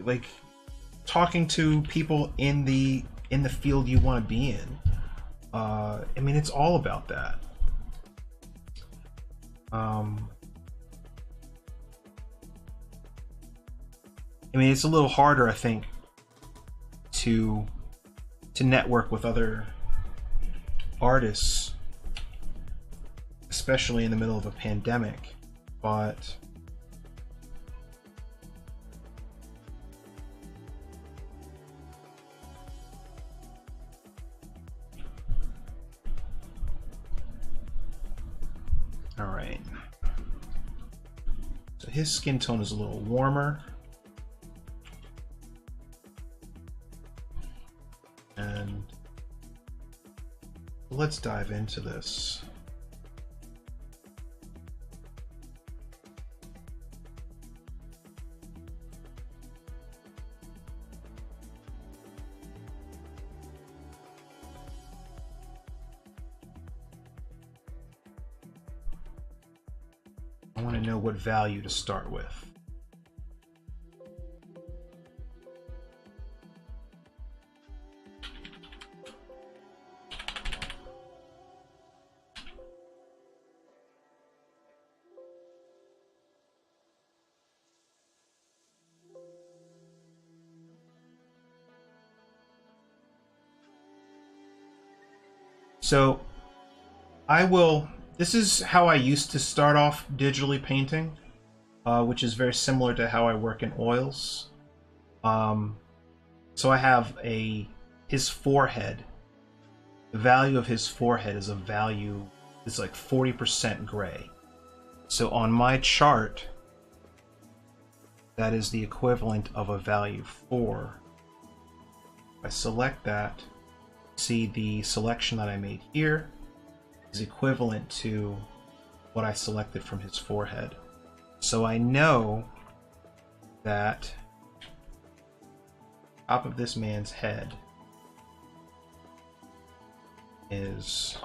like, talking to people in the field you want to be in. I mean, it's all about that. I mean, it's a little harder, I think, to network with other artists, especially in the middle of a pandemic, but all right. So his skin tone is a little warmer. And let's dive into this. I want to know what value to start with. So this is how I used to start off digitally painting, which is very similar to how I work in oils. So I have his forehead. The value of his forehead is like 40% gray. So on my chart, that is the equivalent of a value 4. If I select that, see the selection that I made here is equivalent to what I selected from his forehead. So I know that top of this man's head is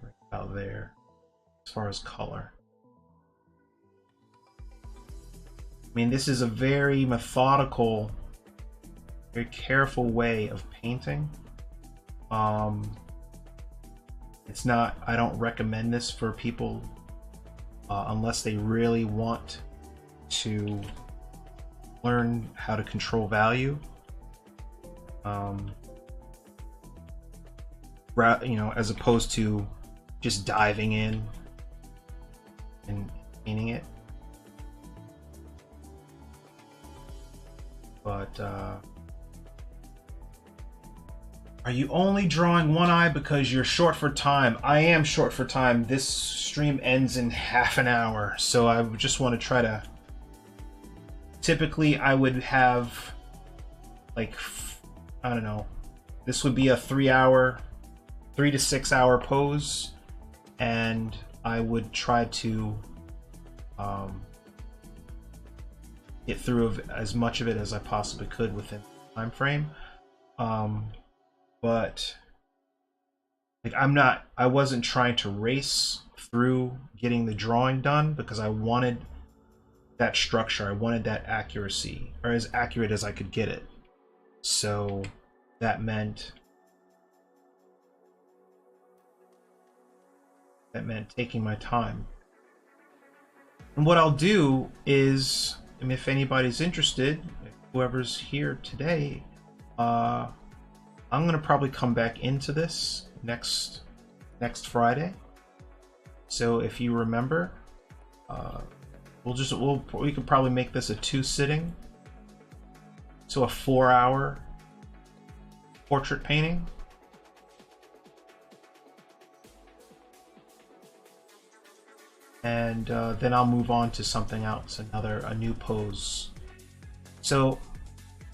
right about there as far as color. I mean, this is a very methodical, very careful way of painting. It's not, I don't recommend this for people unless they really want to learn how to control value. You know, as opposed to just diving in and painting it. But are you only drawing one eye because you're short for time? I am short for time. This stream ends in half an hour, so I just want to try to... Typically, I would have, like, I don't know, this would be a 3 to 6 hour pose, and I would try to get through as much of it as I possibly could within the time frame. But like, I wasn't trying to race through getting the drawing done because I wanted that structure, I wanted that accuracy, or as accurate as I could get it. So that meant taking my time. And what I'll do is, I mean, if anybody's interested, whoever's here today, I'm gonna probably come back into this next Friday. So if you remember, we could probably make this a 2-sitting, so a 4-hour portrait painting. And then I'll move on to something else, a new pose. So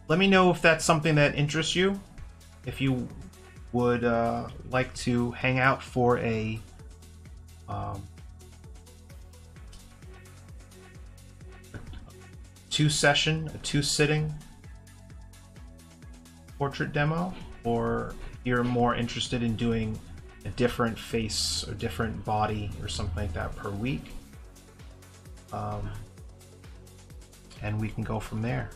let me know if that's something that interests you. If you would like to hang out for a two-sitting portrait demo, or you're more interested in doing a different face or different body or something like that per week, and we can go from there.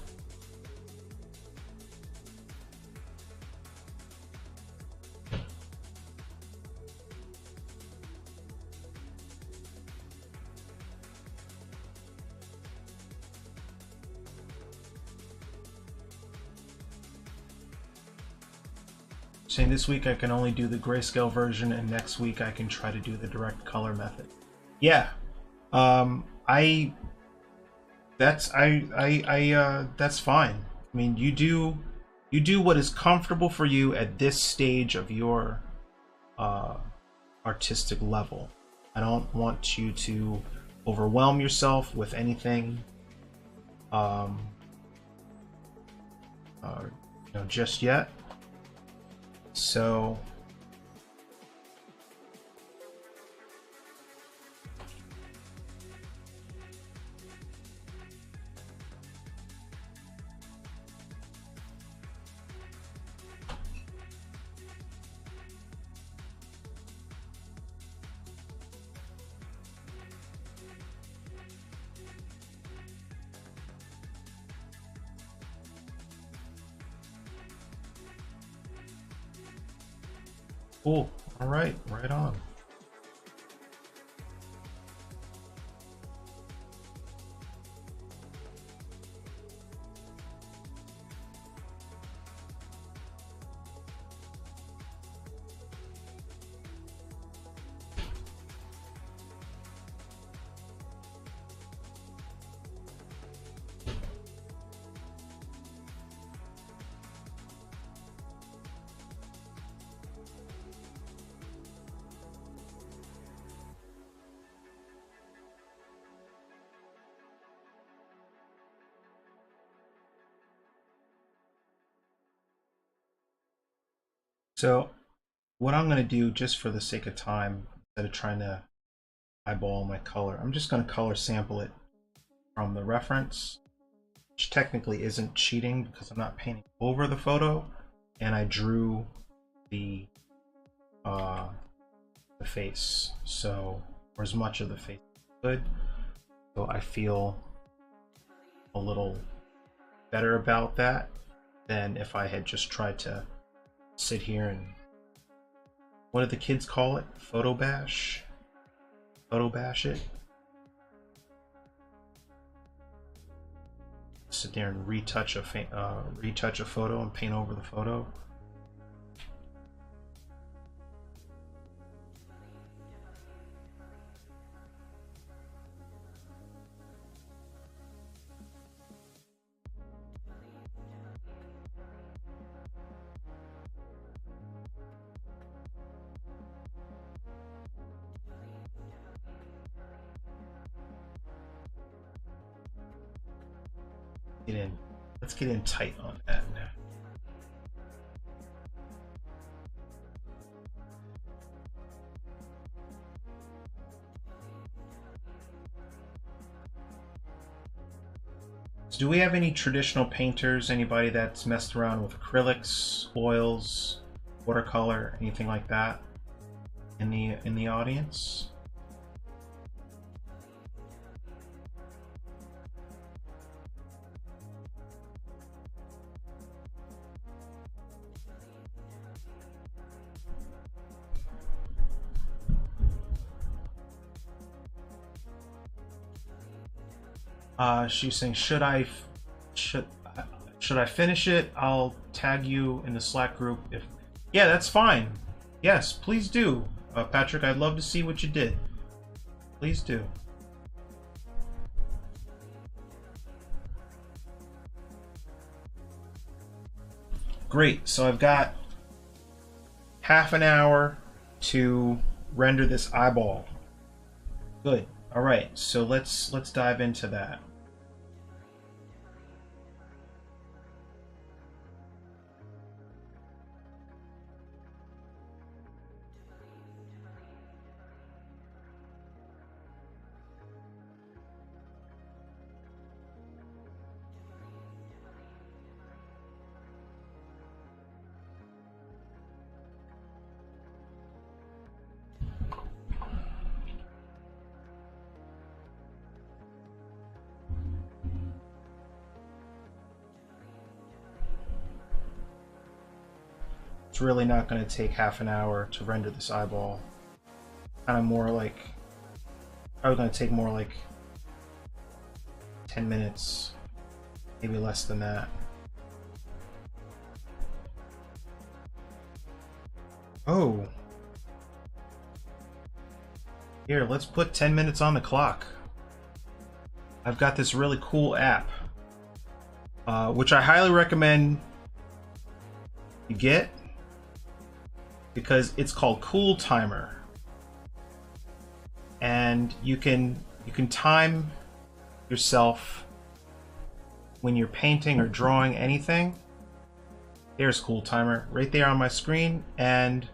Saying this week I can only do the grayscale version, and next week I can try to do the direct color method. Yeah, that's fine. I mean, you do what is comfortable for you at this stage of your artistic level. I don't want you to overwhelm yourself with anything, just yet. So cool. All right, right on. So what I'm going to do, just for the sake of time, instead of trying to eyeball my color, I'm just going to color sample it from the reference, which technically isn't cheating because I'm not painting over the photo, and I drew the face, so, or as much of the face as I could. So I feel a little better about that than if I had just tried to sit here and, what do the kids call it? Photo bash it. Sit there and retouch a photo and paint over the photo. Let's get in tight on that. So do we have any traditional painters? Anybody that's messed around with acrylics, oils, watercolor, anything like that in the audience? She's saying, should I finish it? I'll tag you in the Slack group. If yeah, that's fine. Yes, please do, Patrick. I'd love to see what you did. Please do. Great. So I've got half an hour to render this eyeball. Good. All right. So let's dive into that. it's really not going to take half an hour to render this eyeball. Kind of more like, probably going to take more like 10 minutes, maybe less than that. Oh. Here, let's put 10 minutes on the clock. I've got this really cool app, which I highly recommend you get, because it's called Cool Timer. And you can time yourself when you're painting or drawing anything. There's Cool Timer right there on my screen, and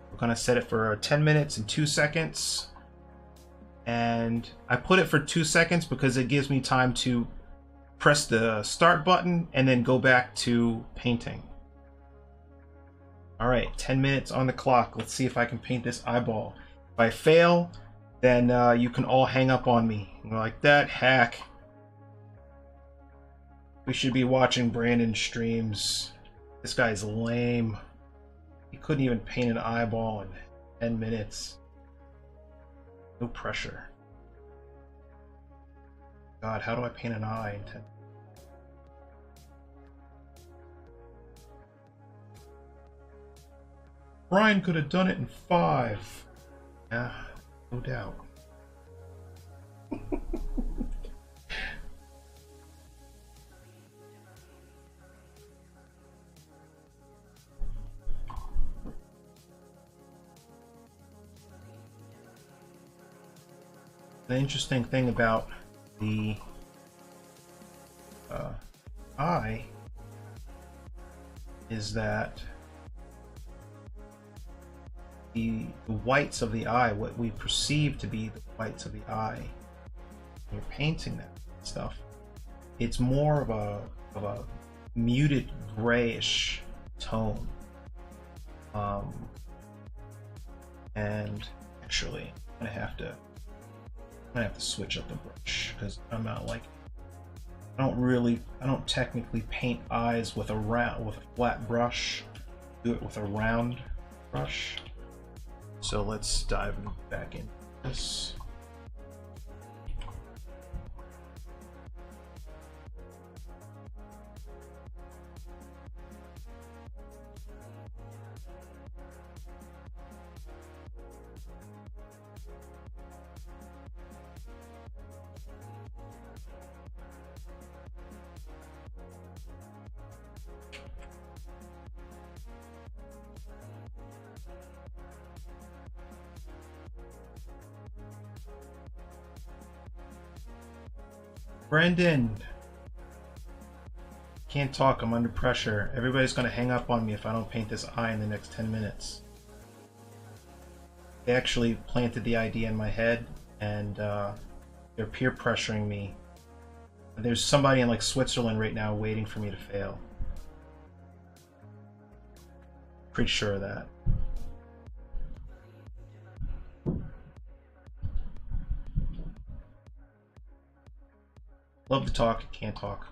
we're gonna set it for 10 minutes and 2 seconds. And I put it for 2 seconds because it gives me time to press the start button and then go back to painting. All right, 10 minutes on the clock. Let's see if I can paint this eyeball. If I fail, then you can all hang up on me. You're like, that hack. We should be watching Brandon's streams. This guy's lame. He couldn't even paint an eyeball in 10 minutes. No pressure. God, how do I paint an eye in 10? Brian could have done it in 5. Yeah, no doubt. The interesting thing about the eye is that the whites of the eye, what we perceive to be the whites of the eye, when you're painting that stuff, it's more of a muted grayish tone. And actually, I'm gonna have to switch up the brush because I'm not like, I don't technically paint eyes with a flat brush. Do it with a round brush. So let's dive back into this. Brendan! Can't talk, I'm under pressure. Everybody's gonna hang up on me if I don't paint this eye in the next 10 minutes. They actually planted the idea in my head, and they're peer pressuring me. There's somebody in like Switzerland right now waiting for me to fail. Pretty sure of that. Love to talk, can't talk.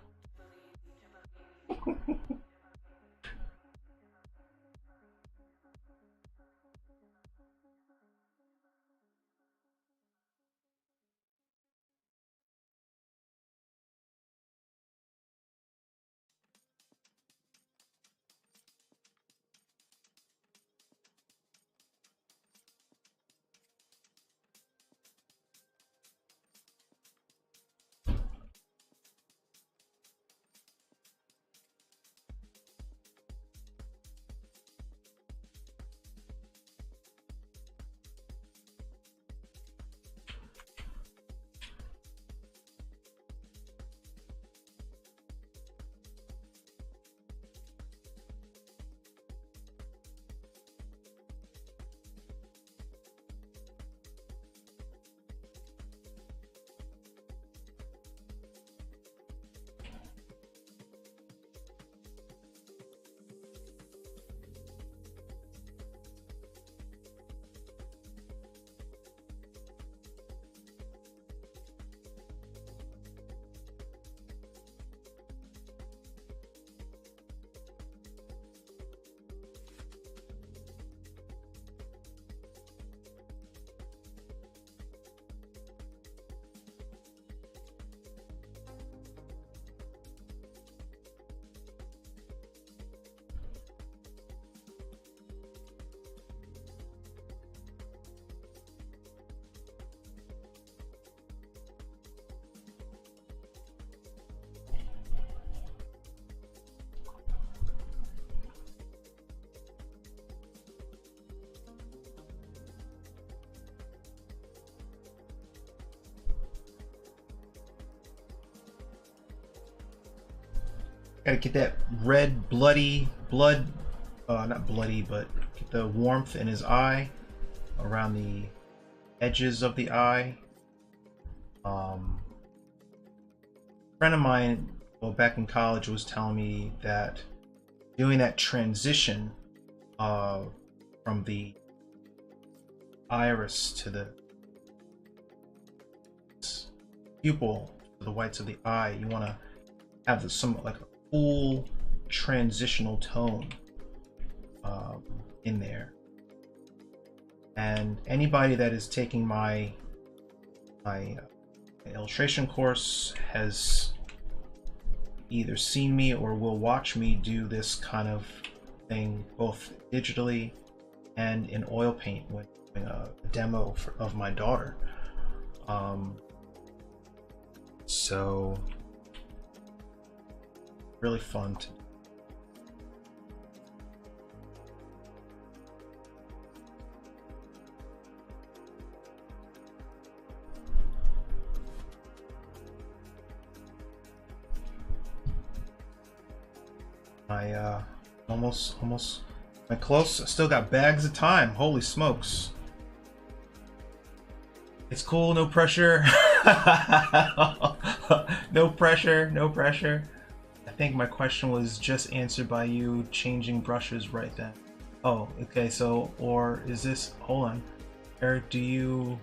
Gotta get that red bloody blood, not bloody, but get the warmth in his eye, around the edges of the eye. A friend of mine, well, back in college, was telling me that doing that transition from the iris to the pupil to the whites of the eye, you want to have some like a cool transitional tone in there. And anybody that is taking my illustration course has either seen me or will watch me do this kind of thing both digitally and in oil paint when doing a demo of my daughter. So really fun to do. I almost my close. I still got bags of time. Holy smokes. It's cool, no pressure. No pressure, no pressure. I think my question was just answered by you changing brushes right then. Oh, okay, so, or is this, hold on. Eric, do you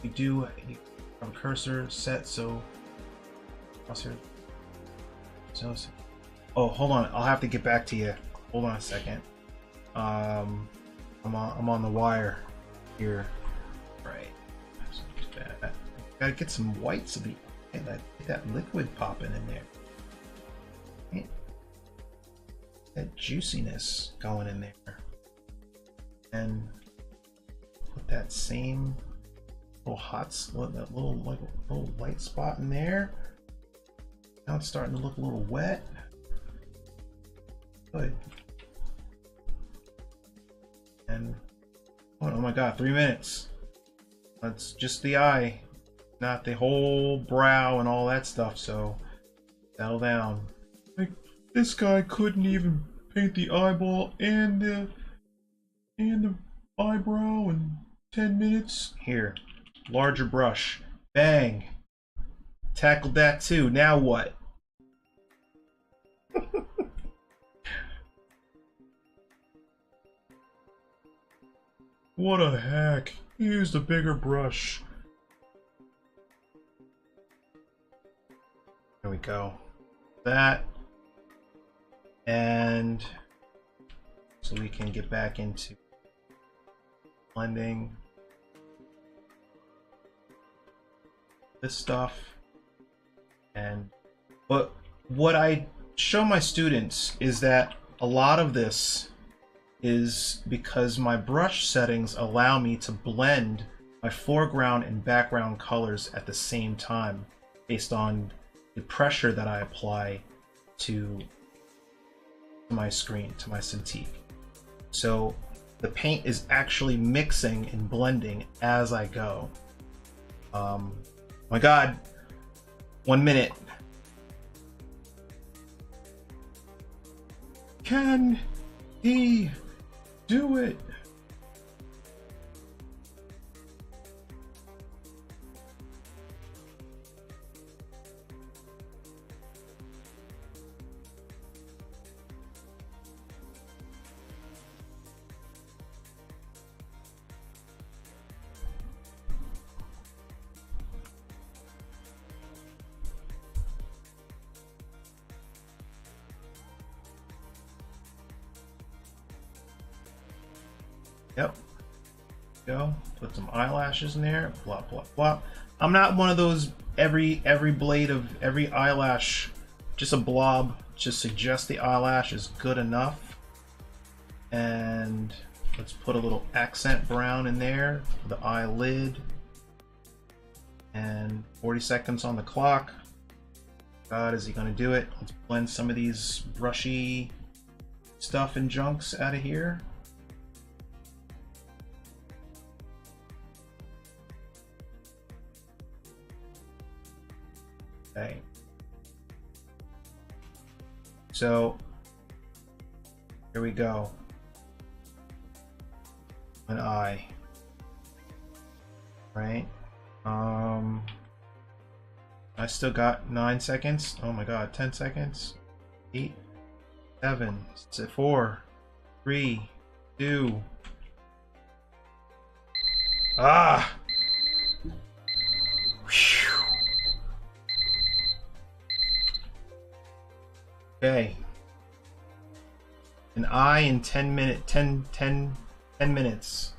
have a cursor set so, oh, hold on, I'll have to get back to you. Hold on a second. I'm on the wire here. Right. Gotta get some whites of the eye, get that liquid popping in there. Right. That juiciness going in there. And put that same little that little white spot in there. Now it's starting to look a little wet. Good. And oh my god, 3 minutes. That's just the eye, not the whole brow and all that stuff, so settle down. Like, this guy couldn't even paint the eyeball and the eyebrow in 10 minutes. Here, larger brush. Bang. Tackled that too. Now what? What a hack. He used a bigger brush. There we go. That. And so we can get back into blending this stuff. And but what I show my students is that a lot of this is because my brush settings allow me to blend my foreground and background colors at the same time based on the pressure that I apply to my screen, to my Cintiq. So the paint is actually mixing and blending as I go. My god, 1 minute. Can he do it? Yep. Go. Put some eyelashes in there. Blah blah blah. I'm not one of those every blade of every eyelash, just a blob. Just suggest the eyelash is good enough. And let's put a little accent brown in there for the eyelid. And 40 seconds on the clock. God, is he gonna do it? Let's blend some of these brushy stuff and junks out of here. Okay. So here we go. An eye. Right? I still got 9 seconds. Oh my god, 10 seconds. 8, 7, 4, 3, 2. Ah! Whew. Okay. An eye in 10 minutes.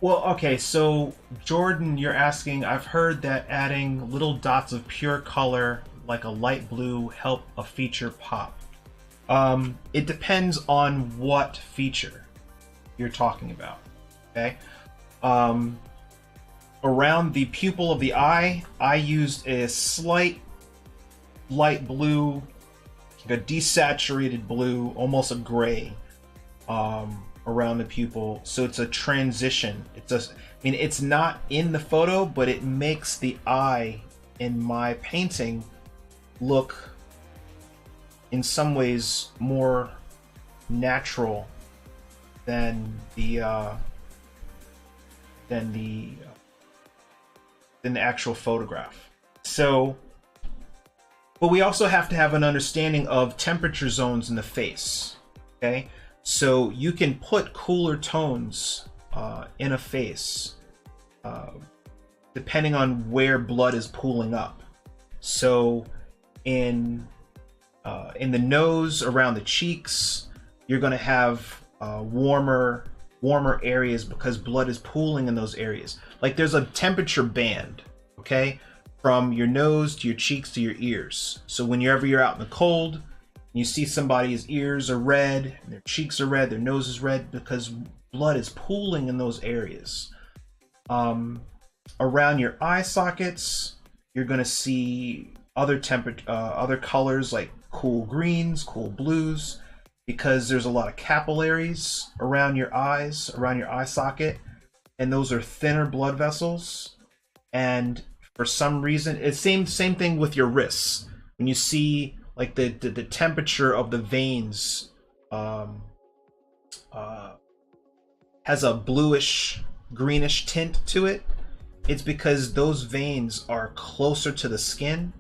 Well, okay, so Jordan, you're asking, I've heard that adding little dots of pure color like a light blue help a feature pop. It depends on what feature you're talking about, okay? Around the pupil of the eye, I used a slight light blue, like a desaturated blue, almost a gray, around the pupil, so it's a transition. It's not in the photo, but it makes the eye in my painting look in some ways more natural than the actual photograph. So, but we also have to have an understanding of temperature zones in the face. Okay, so you can put cooler tones in a face depending on where blood is pooling up. So in the nose, around the cheeks, you're going to have warmer areas because blood is pooling in those areas. Like there's a temperature band, okay, from your nose to your cheeks to your ears. So whenever you're out in the cold, you see somebody's ears are red, their cheeks are red, their nose is red, because blood is pooling in those areas. Around your eye sockets, you're going to see other colors like cool greens, cool blues, because there's a lot of capillaries around your eyes, around your eye socket, and those are thinner blood vessels. And for some reason, it's same thing with your wrists. When you see like the temperature of the veins has a bluish greenish tint to it, it's because those veins are closer to the skin,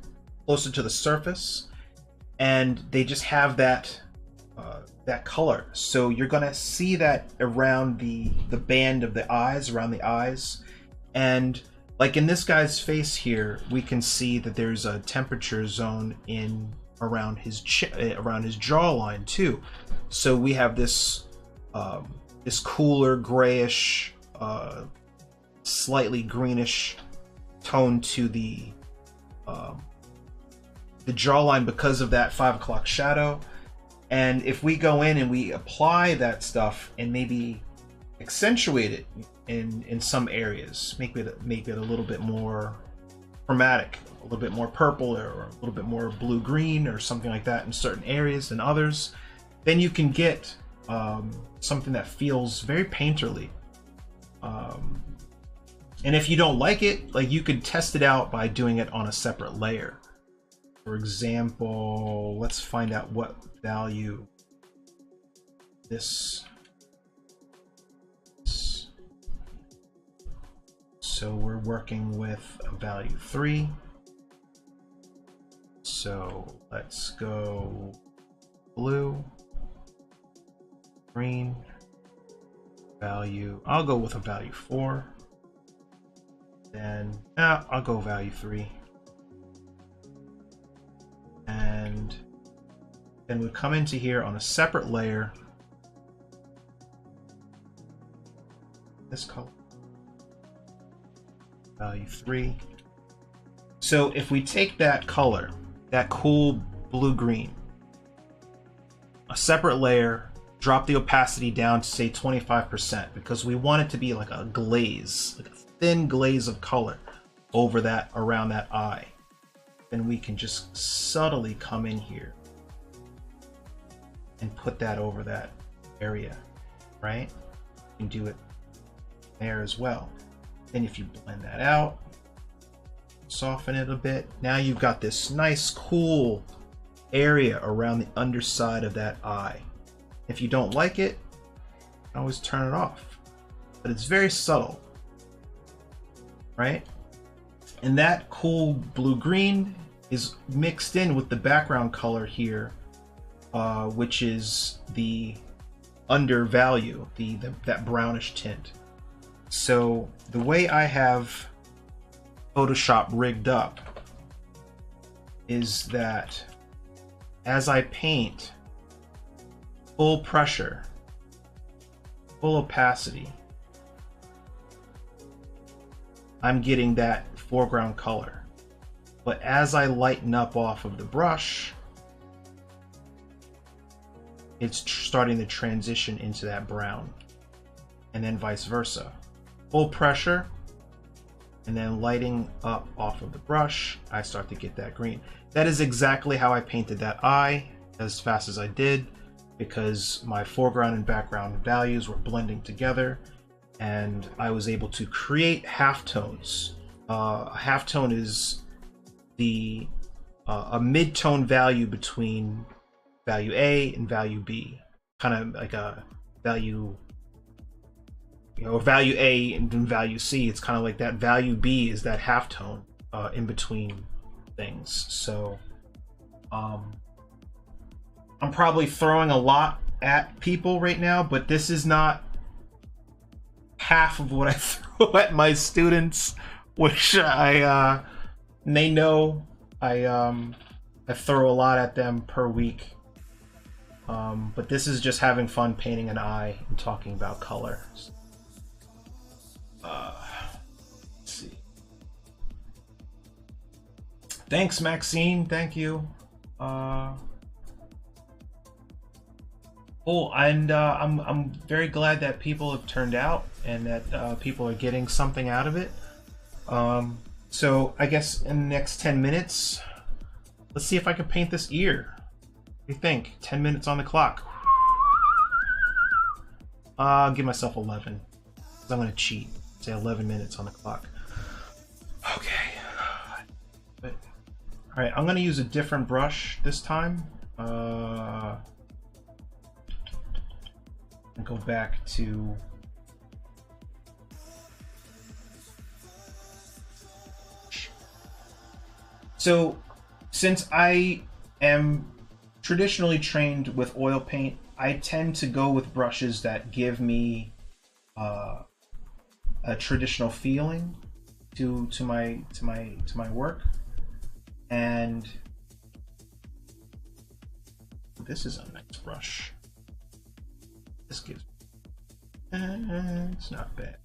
closer to the surface, and they just have that color. So you're gonna see that around the band of the eyes, around the eyes. And like in this guy's face here, we can see that there's a temperature zone around his jawline too. So we have this this cooler grayish, slightly greenish tone to the jawline because of that 5 o'clock shadow. And if we go in and we apply that stuff and maybe accentuate it in some areas, make it a little bit more chromatic, a little bit more purple, or a little bit more blue-green or something like that in certain areas than others, then you can get something that feels very painterly. And if you don't like it, like, you could test it out by doing it on a separate layer. For example, let's find out what value this. So we're working with a value 3. So let's go blue, green, value. I'll go with a value 4. Then I'll go value 3. And then we come into here on a separate layer. This color, value 3. So if we take that color, that cool blue-green, a separate layer, drop the opacity down to say 25%, because we want it to be like a glaze, like a thin glaze of color over that, around that eye. Then we can just subtly come in here and put that over that area, right? You can do it there as well. Then if you blend that out, soften it a bit, now you've got this nice cool area around the underside of that eye. If you don't like it, you can always turn it off. But it's very subtle, right? And that cool blue-green is mixed in with the background color here, which is the undervalue, that brownish tint. So the way I have Photoshop rigged up is that as I paint, full pressure, full opacity, I'm getting that foreground color. But as I lighten up off of the brush, it's starting to transition into that brown, and then vice versa. Full pressure, and then lighting up off of the brush, I start to get that green. That is exactly how I painted that eye as fast as I did, because my foreground and background values were blending together, and I was able to create halftones. A halftone is a mid-tone value between value A and value B, kind of like a value, value A and then value C. It's kind of like that value B is that halftone in between things. So I'm probably throwing a lot at people right now, but this is not half of what I throw at my students, which they know I throw a lot at them per week. But this is just having fun painting an eye and talking about colors. Let's see. Thanks, Maxine. Thank you. And I'm very glad that people have turned out and that people are getting something out of it. So I guess in the next 10 minutes, let's see if I can paint this ear. What do you think? 10 minutes on the clock. I'll give myself 11, because I'm going to cheat. Say 11 minutes on the clock. Okay. All right, I'm going to use a different brush this time. And go back to so since I am traditionally trained with oil paint, I tend to go with brushes that give me a traditional feeling to my work. And this is a nice brush. This gives it's not bad.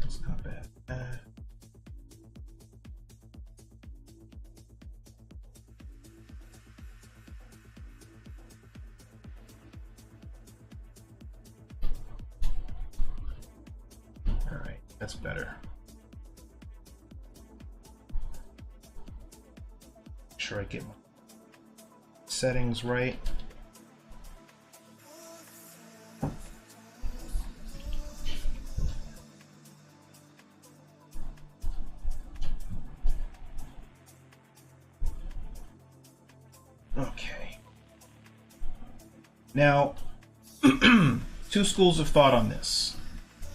It's not bad. All right, that's better. Sure I get my settings right. Okay. Now, two schools of thought on this.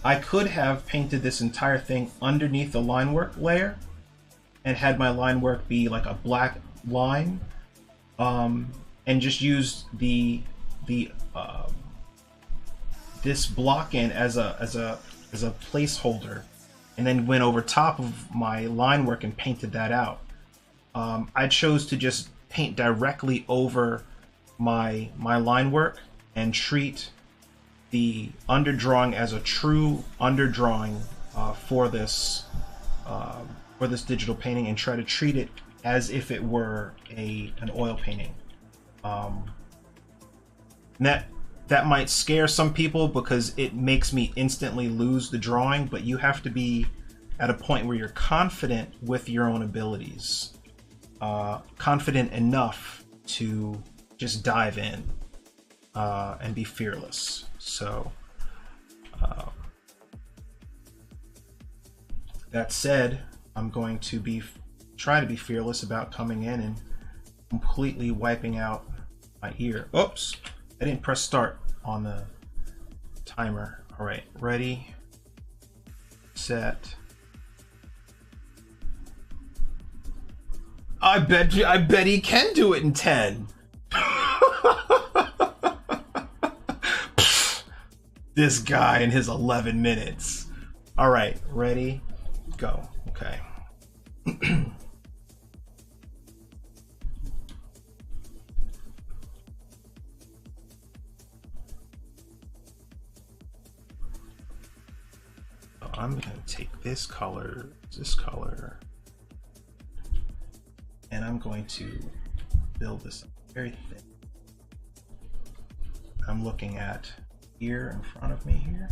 I could have painted this entire thing underneath the line work layer and had my line work be like a black line, and just use this block in as a placeholder, and then went over top of my line work and painted that out. I chose to just paint directly over my line work and treat the underdrawing as a true underdrawing for this digital painting, and try to treat it as if it were an oil painting. And that that might scare some people because it makes me instantly lose the drawing, but you have to be at a point where you're confident with your own abilities, confident enough to just dive in and be fearless. So that said, I'm going to try to be fearless about coming in and completely wiping out my ear. Oops, I didn't press start on the timer. All right, ready, set. I bet he can do it in 10. This guy in his 11 minutes. All right, ready, go. Okay. So I'm gonna take this color, and I'm going to build this up very thin. I'm looking at here in front of me here.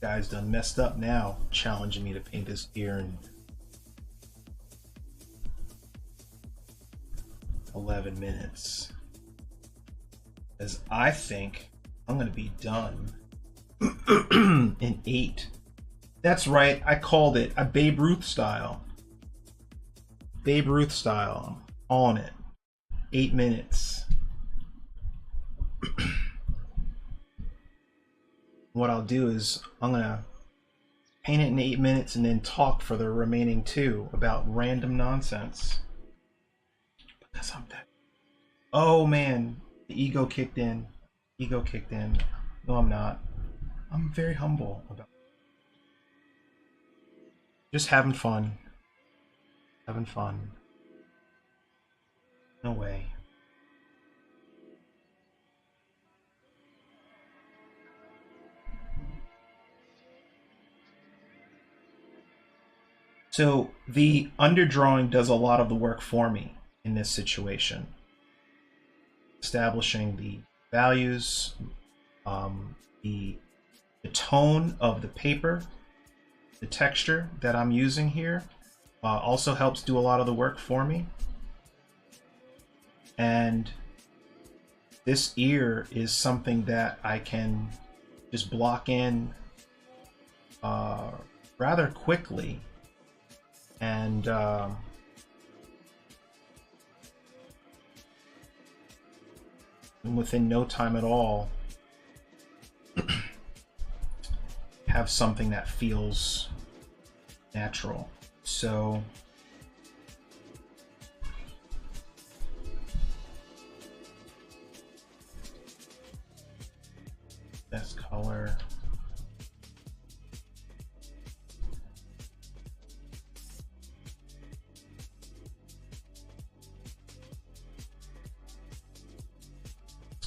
Guy's done messed up now, challenging me to paint this ear in 11 minutes. As I think I'm gonna be done in 8. That's right, I called it a Babe Ruth style. Babe Ruth style, on it. 8 minutes. What I'll do is I'm gonna paint it in 8 minutes and then talk for the remaining 2 about random nonsense. Because I'm dead. Oh man, the ego kicked in. Ego kicked in. No, I'm not. I'm very humble about it. Just having fun. Having fun. No way. So the underdrawing does a lot of the work for me in this situation. Establishing the values, the tone of the paper, the texture that I'm using here also helps do a lot of the work for me. And this ear is something that I can just block in rather quickly, and within no time at all have something that feels natural. So best color.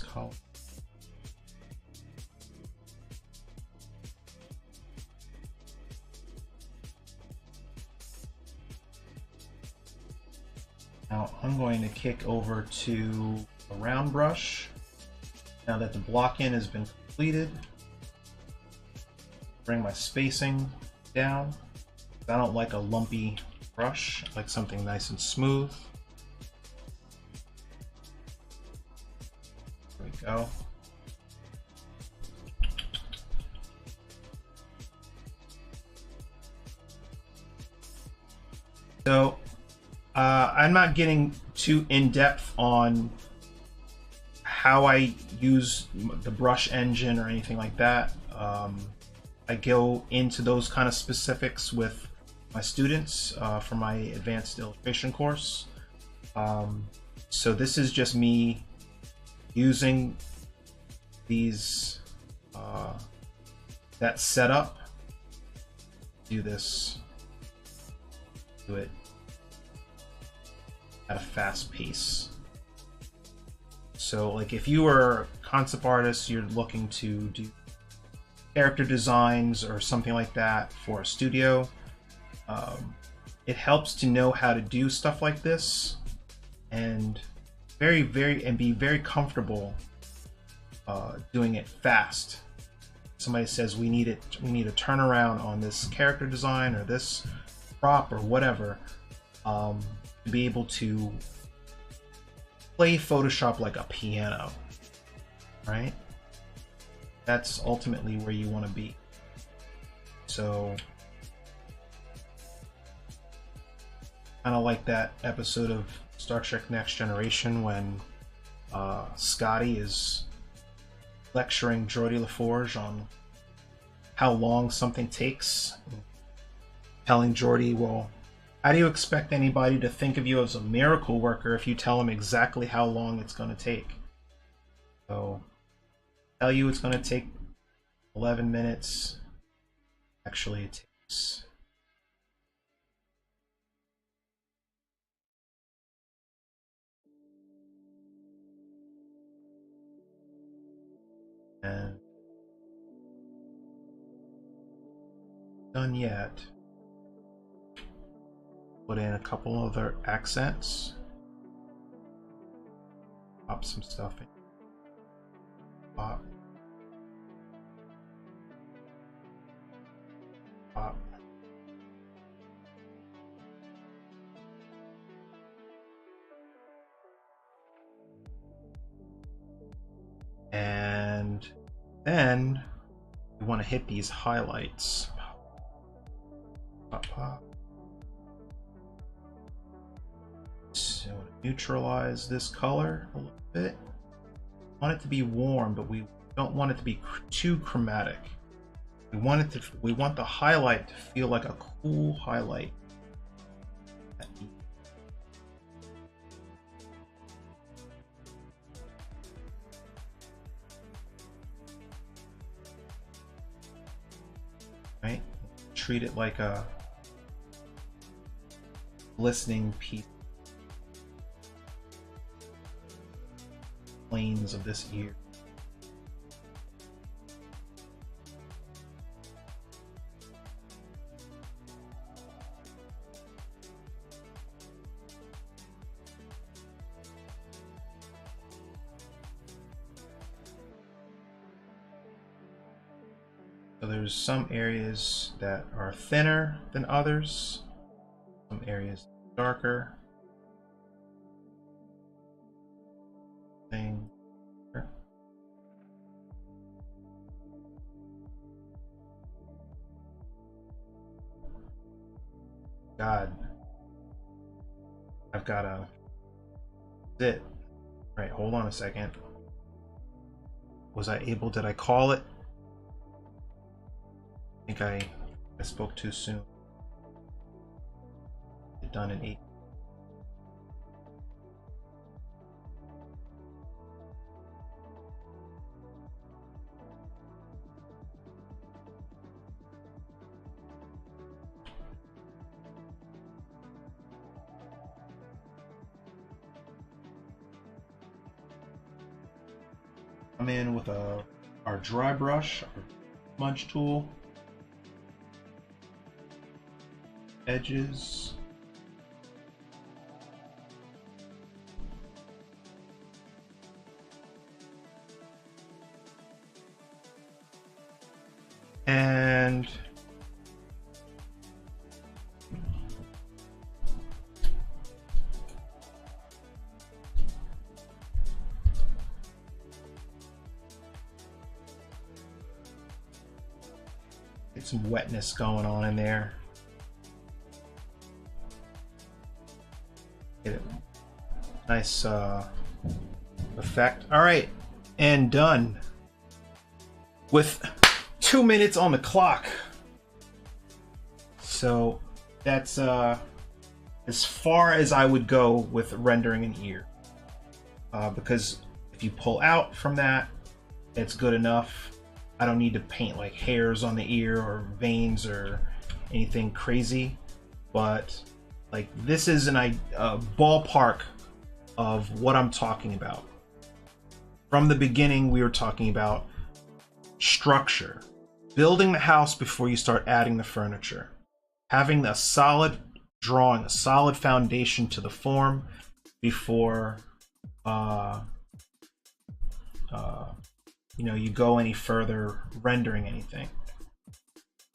Color. Now I'm going to kick over to a round brush. Now that the block in has been completed, bring my spacing down. I don't like a lumpy brush, I like something nice and smooth. There we go. So I'm not getting too in-depth on how I use the brush engine or anything like that. I go into those kind of specifics with my students for my advanced illustration course. So this is just me using these that setup. Do this. Do it at a fast pace. So like if you are a concept artist, you're looking to do character designs or something like that for a studio. It helps to know how to do stuff like this and be very comfortable doing it fast. Somebody says we need a turnaround on this character design or this prop or whatever, to be able to play Photoshop like a piano, right? That's ultimately where you want to be. So kind of like that episode of Star Trek Next Generation when Scotty is lecturing Geordi LaForge on how long something takes, telling Geordi, well, how do you expect anybody to think of you as a miracle worker if you tell them exactly how long it's going to take? So tell you it's going to take 11 minutes. Actually, it takes and done yet. Put in a couple other accents. Pop some stuff in. Pop. Pop. And then we want to hit these highlights. Pop, pop. So neutralize this color a little bit. Want it to be warm, but we don't want it to be too chromatic. We want the highlight to feel like a cool highlight. Right? Treat it like a glistening piece. Planes of this ear. So there's some areas that are thinner than others, some areas darker. Thing. God, I've got a zit. Right, hold on a second. Was I able? Did I call it? I think I spoke too soon. It's done in 8. Come in with our dry brush, our smudge tool, edges, and get some wetness going on in there. Get it nice effect. All right, and done with 2 minutes on the clock. So that's as far as I would go with rendering an ear, because if you pull out from that, it's good enough. I don't need to paint like hairs on the ear or veins or anything crazy, but like this is a ballpark of what I'm talking about. From the beginning, we were talking about structure, building the house before you start adding the furniture. Having a solid drawing, a solid foundation to the form before you know, you go any further rendering anything.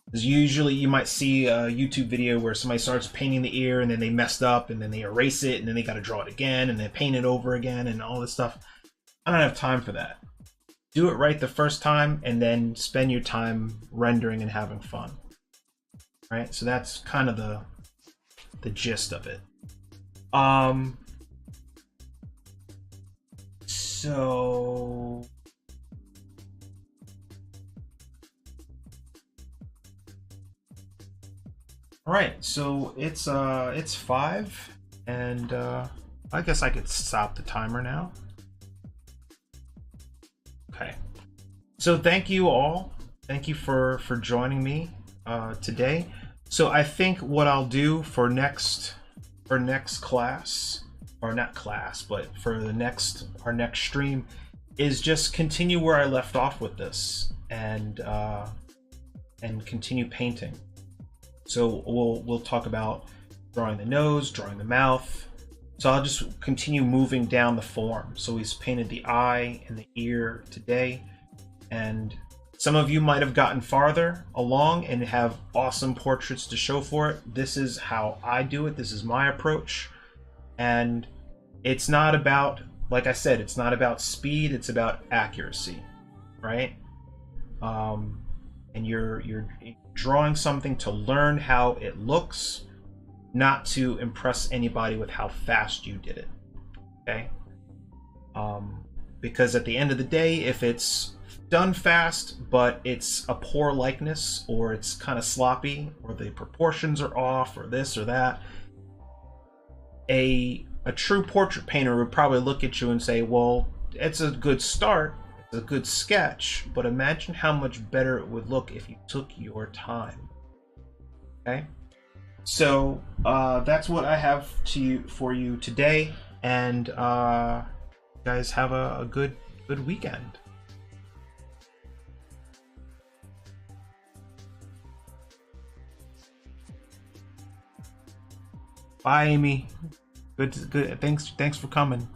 Because usually you might see a YouTube video where somebody starts painting the ear and then they messed up and then they erase it and then they got to draw it again and then paint it over again and all this stuff. I don't have time for that. Do it right the first time and then spend your time rendering and having fun. Right? So that's kind of the gist of it. So all right, so it's 5 and I guess I could stop the timer now. Okay. So thank you all. Thank you for joining me today. So I think what I'll do for next class, or not class, but for our next stream, is just continue where I left off with this and continue painting. So we'll talk about drawing the nose, drawing the mouth. So I'll just continue moving down the form. So he's painted the eye and the ear today, and some of you might have gotten farther along and have awesome portraits to show for it. This is how I do it. This is my approach. And it's not about, like I said, it's not about speed, it's about accuracy, right? And you're drawing something to learn how it looks, not to impress anybody with how fast you did it, okay? Because at the end of the day, if it's done fast, but it's a poor likeness, or it's kind of sloppy, or the proportions are off, or this or that, a true portrait painter would probably look at you and say, well, it's a good start, it's a good sketch, but imagine how much better it would look if you took your time. Okay? So that's what I have for you today, and you guys have a good weekend. Bye, Amy. Good. Thanks for coming.